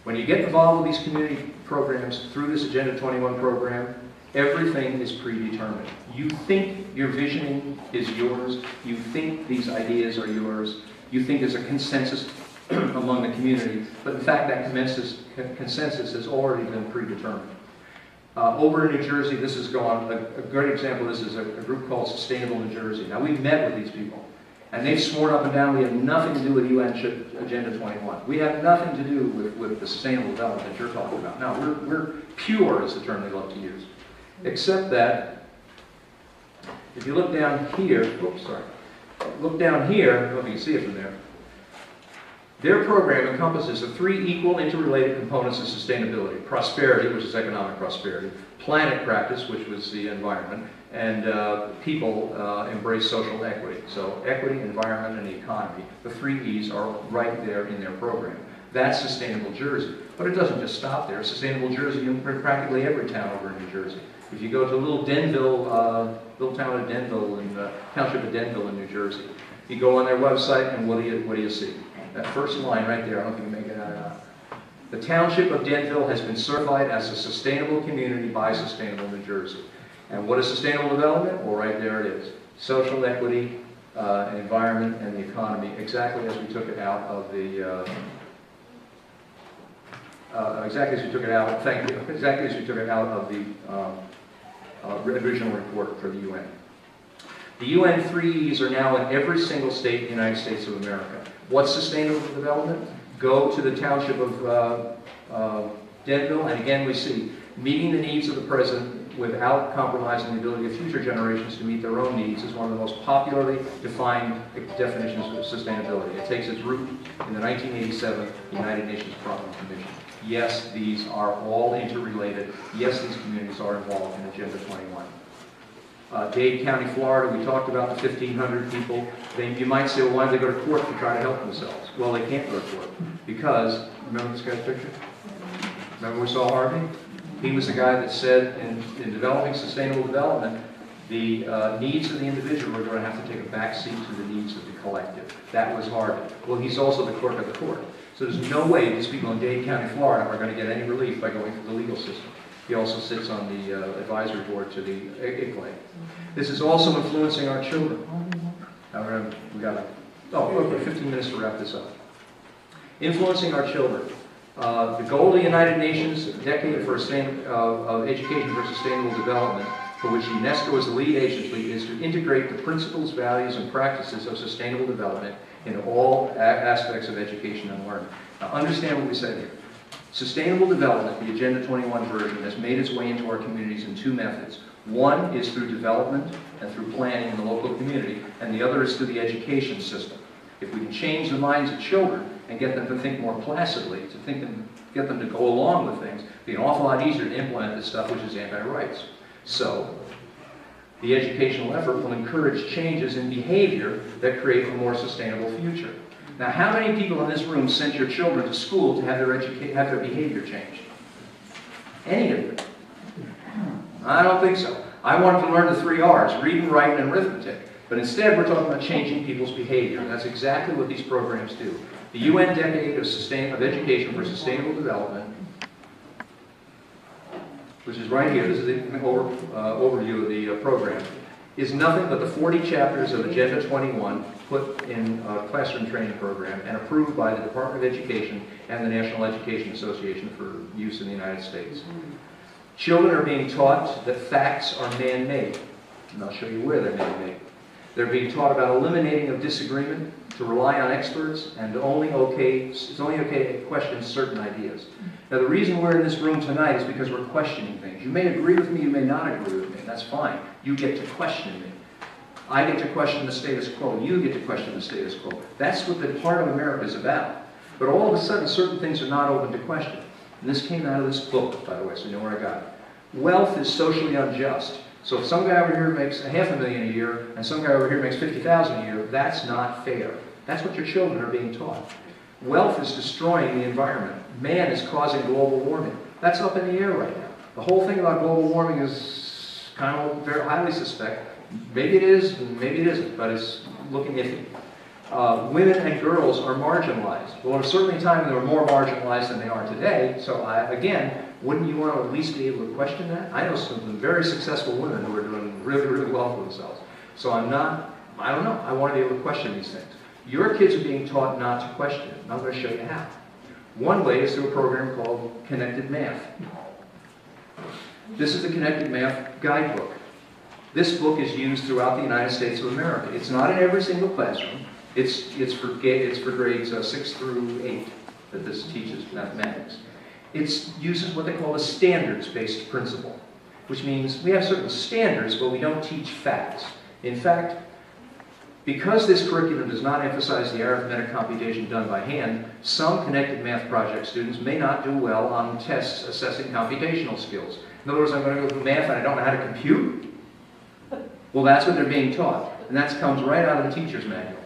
Speaker 2: When you get involved with these community programs through this Agenda 21 program, everything is predetermined. You think your visioning is yours. You think these ideas are yours. You think there's a consensus among the community, but in fact that consensus has already been predetermined. Over in New Jersey, this is gone, a great example of this is a group called Sustainable New Jersey. Now we've met with these people, and they've sworn up and down we have nothing to do with UN Agenda 21. We have nothing to do with the sustainable development that you're talking about. Now we're pure is the term they love to use. Except that, if you look down here, oops, sorry. Look down here, I don't know if you can see it from there. Their program encompasses the three equal interrelated components of sustainability. Prosperity, which is economic prosperity. Planet practice, which was the environment. And people embrace social equity. So equity, environment, and the economy. The three E's are right there in their program. That's Sustainable Jersey. But it doesn't just stop there. Sustainable Jersey in practically every town over in New Jersey. If you go to little Denville, little town of Denville, in the township of Denville in New Jersey, you go on their website and what do you see? That first line right there, I don't know if you can make it out. The township of Denville has been certified as a sustainable community by Sustainable New Jersey. And what is sustainable development? Well, right there it is. Social equity, environment, and the economy, exactly as we took it out of the exactly as we took it out of the original report for the UN. The UN 3Es are now in every single state in the United States of America. What's sustainable development? Go to the township of Denville, and again we see meeting the needs of the present without compromising the ability of future generations to meet their own needs is one of the most popularly defined definitions of sustainability. It takes its root in the 1987 United Nations Problem Commission. Yes, these are all interrelated. Yes, these communities are involved in Agenda 21. Dade County, Florida, we talked about the 1,500 people. You might say, well, why do they go to court to try to help themselves? Well, they can't go to court because, remember this guy's picture? Remember we saw Harvey? He was the guy that said in developing sustainable development, the needs of the individual are going to have to take a back seat to the needs of the collective. That was Harvey. Well, he's also the clerk of the court. So there's no way these people in Dade County, Florida are going to get any relief by going through the legal system. He also sits on the advisory board to the ICLAI. This is also influencing our children. Now we got 15 minutes to wrap this up. Influencing our children. The goal of the United Nations Decade for of Education for Sustainable Development, for which UNESCO is the lead agency, is to integrate the principles, values, and practices of sustainable development in all aspects of education and learning. Now understand what we said here. Sustainable development, the Agenda 21 version, has made its way into our communities in two methods. One is through development and through planning in the local community, and the other is through the education system. If we can change the minds of children and get them to think more placidly, get them to go along with things, it'll be an awful lot easier to implement this stuff which is anti-rights. So, the educational effort will encourage changes in behavior that create a more sustainable future. Now, how many people in this room sent your children to school to have their behavior changed? Any of you? I don't think so. I wanted to learn the 3 R's, reading, writing, and arithmetic. But instead, we're talking about changing people's behavior. And that's exactly what these programs do. The UN Decade of Education for Sustainable Development, which is right here, this is the overview of the program, is nothing but the 40 chapters of Agenda 21 put in a classroom training program and approved by the Department of Education and the National Education Association for use in the United States. Children are being taught that facts are man-made, and I'll show you where they're man-made. They're being taught about eliminating of disagreement, to rely on experts, and it's only okay to question certain ideas. Now, the reason we're in this room tonight is because we're questioning things. You may agree with me, you may not agree with me. That's fine. You get to question me. I get to question the status quo. You get to question the status quo. That's what the heart of America is about. But all of a sudden, certain things are not open to question. And this came out of this book, by the way, so you know where I got it. Wealth is socially unjust. So if some guy over here makes $500,000 a year and some guy over here makes $50,000 a year, that's not fair. That's what your children are being taught. Wealth is destroying the environment. Man is causing global warming. That's up in the air right now. The whole thing about global warming is kind of very highly suspect. Maybe it is, maybe it isn't, but it's looking iffy. Women and girls are marginalized. Well, there's certainly a time when they were more marginalized than they are today. So again, wouldn't you want to at least be able to question that? I know some very successful women who are doing really, really well for themselves. So I don't know. I want to be able to question these things. Your kids are being taught not to question it, and I'm going to show you how. One way is through a program called Connected Math. This is the Connected Math Guidebook. This book is used throughout the United States of America. It's not in every single classroom. It's for grades 6 through 8 that this teaches mathematics. It uses what they call a standards-based principle, which means we have certain standards, but we don't teach facts. In fact, because this curriculum does not emphasize the arithmetic computation done by hand, some Connected Math Project students may not do well on tests assessing computational skills. In other words, I'm going to go through math and I don't know how to compute? Well, that's what they're being taught, and that comes right out of the teacher's manual.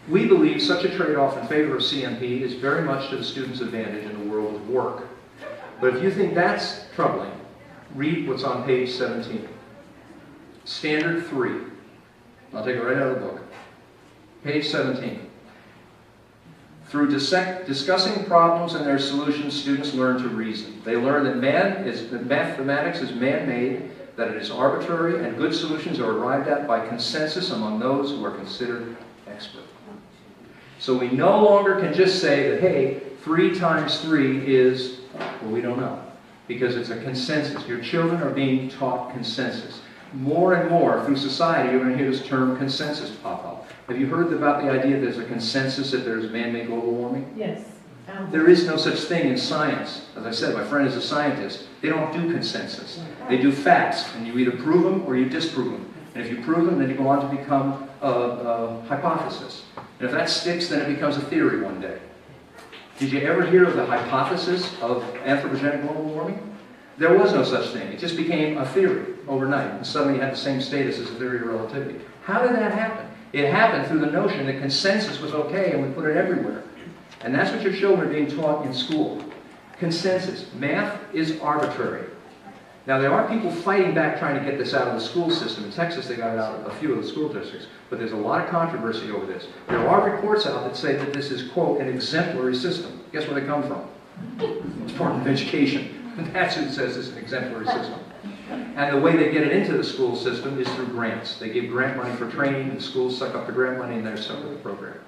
Speaker 2: We believe such a trade-off in favor of CMP is very much to the student's advantage in the world of work. But if you think that's troubling, read what's on page 17. Standard 3. I'll take it right out of the book. Page 17. Through discussing problems and their solutions, students learn to reason. They learn that mathematics is man-made, that it is arbitrary, and good solutions are arrived at by consensus among those who are considered expert. So we no longer can just say that, hey, 3 times 3 is, well, we don't know. Because it's a consensus. Your children are being taught consensus. More and more through society, you're going to hear this term consensus pop up. Have you heard about the idea that there's a consensus that there's man-made global warming?
Speaker 3: Yes.
Speaker 2: There is no such thing in science. As I said, my friend is a scientist. They don't do consensus. They do facts, and you either prove them or you disprove them. And if you prove them, then you go on to become a hypothesis. And if that sticks, then it becomes a theory one day. Did you ever hear of the hypothesis of anthropogenic global warming? There was no such thing. It just became a theory overnight, and suddenly it had the same status as a theory of relativity. How did that happen? It happened through the notion that consensus was okay, and we put it everywhere. And that's what your children are being taught in school. Consensus. Math is arbitrary. Now, there are people fighting back trying to get this out of the school system. In Texas, they got it out of a few of the school districts. But there's a lot of controversy over this. There are reports out that say that this is, quote, an exemplary system. Guess where they come from? The Department of Education. That's who says it's an exemplary system. And the way they get it into the school system is through grants. They give grant money for training, and the schools suck up the grant money, and they're stuck with the program.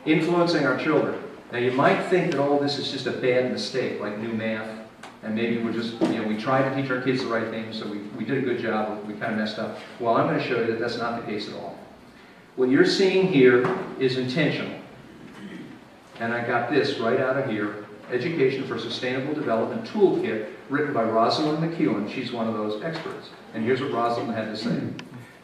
Speaker 2: Influencing our children. Now, you might think that all this is just a bad mistake, like new math, and maybe we're just, we tried to teach our kids the right things, so we did a good job, we kind of messed up. Well, I'm going to show you that that's not the case at all. What you're seeing here is intentional. And I got this right out of here, Education for Sustainable Development Toolkit, written by Rosalind McEwen. She's one of those experts. And here's what Rosalind had to say.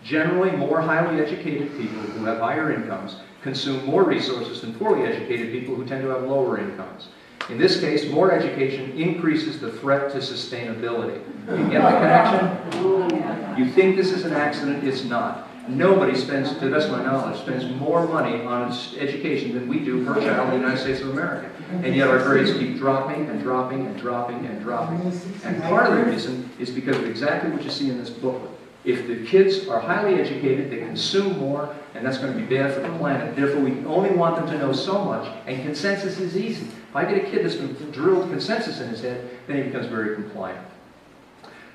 Speaker 2: Generally, more highly educated people who have higher incomes consume more resources than poorly educated people who tend to have lower incomes. In this case, more education increases the threat to sustainability. You get my connection? You think this is an accident? It's not. Nobody spends, to the best of my knowledge, spends more money on education than we do per child in the United States of America. And yet our grades keep dropping and dropping and dropping and dropping. And part of the reason is because of exactly what you see in this booklet. If the kids are highly educated, they consume more, and that's going to be bad for the planet. Therefore, we only want them to know so much, and consensus is easy. If I get a kid that's been drilled consensus in his head, then he becomes very compliant.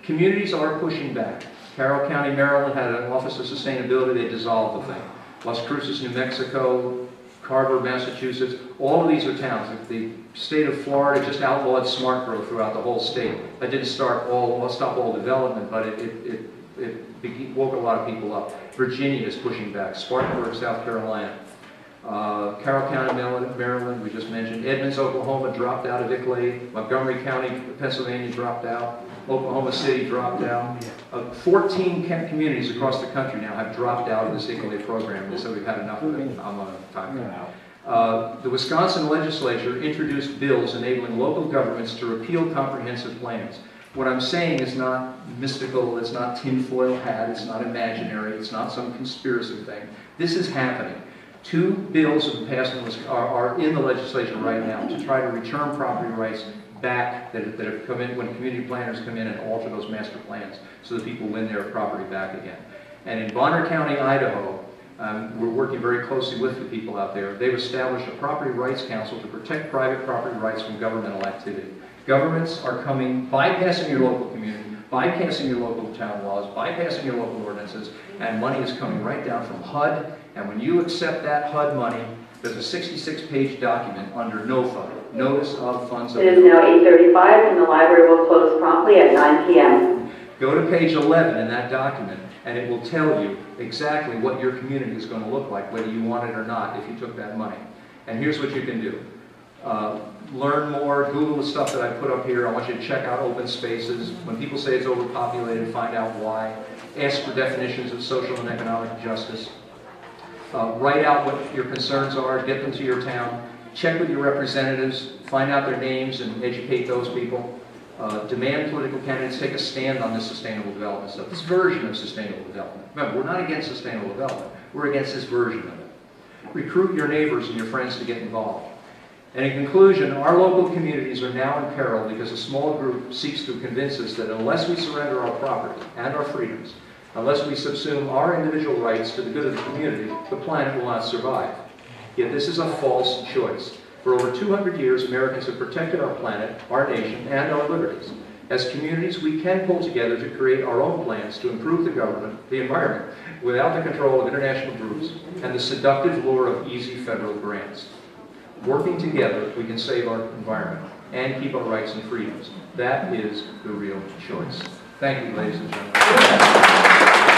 Speaker 2: Communities are pushing back. Carroll County, Maryland had an Office of Sustainability. They dissolved the thing. Las Cruces, New Mexico, Carver, Massachusetts, all of these are towns. The state of Florida just outlawed smart growth throughout the whole state. That didn't stop all development, but it woke a lot of people up. Virginia is pushing back. Spartanburg, South Carolina. Carroll County, Maryland, we just mentioned. Edmonds, Oklahoma dropped out of ICLAID. Montgomery County, Pennsylvania dropped out. Oklahoma City dropped out. 14 communities across the country now have dropped out of this ICLAID program. They said we've had enough of it. I'm on a time now. The Wisconsin legislature introduced bills enabling local governments to repeal comprehensive plans. What I'm saying is not mystical, it's not tinfoil hat, it's not imaginary, it's not some conspiracy thing. This is happening. 2 bills have passed are in the legislature right now to try to return property rights back that have come in when community planners come in and alter those master plans so that people win their property back again. And in Bonner County, Idaho, we're working very closely with the people out there. They've established a property rights council to protect private property rights from governmental activity. Governments are coming, bypassing your local community, bypassing your local town laws, bypassing your local ordinances, and money is coming right down from HUD. And when you accept that HUD money, there's a 66-page document under NOFA, Notice of Funds
Speaker 3: It is now 8:35 and the library will close promptly at 9 p.m.
Speaker 2: Go to page 11 in that document and it will tell you exactly what your community is going to look like, whether you want it or not, if you took that money. And here's what you can do. Learn more, Google the stuff that I put up here. I want you to check out open spaces. When people say it's overpopulated, find out why. Ask for definitions of social and economic justice. Write out what your concerns are, get them to your town. Check with your representatives, find out their names and educate those people. Demand political candidates take a stand on this sustainable development stuff, this version of sustainable development. Remember, we're not against sustainable development, we're against this version of it. Recruit your neighbors and your friends to get involved. And in conclusion, our local communities are now in peril because a small group seeks to convince us that unless we surrender our property and our freedoms, unless we subsume our individual rights to the good of the community, the planet will not survive. Yet this is a false choice. For over 200 years, Americans have protected our planet, our nation, and our liberties. As communities, we can pull together to create our own plans to improve the environment, without the control of international groups and the seductive lure of easy federal grants. Working together, we can save our environment and keep our rights and freedoms. That is the real choice. Thank you, ladies and gentlemen.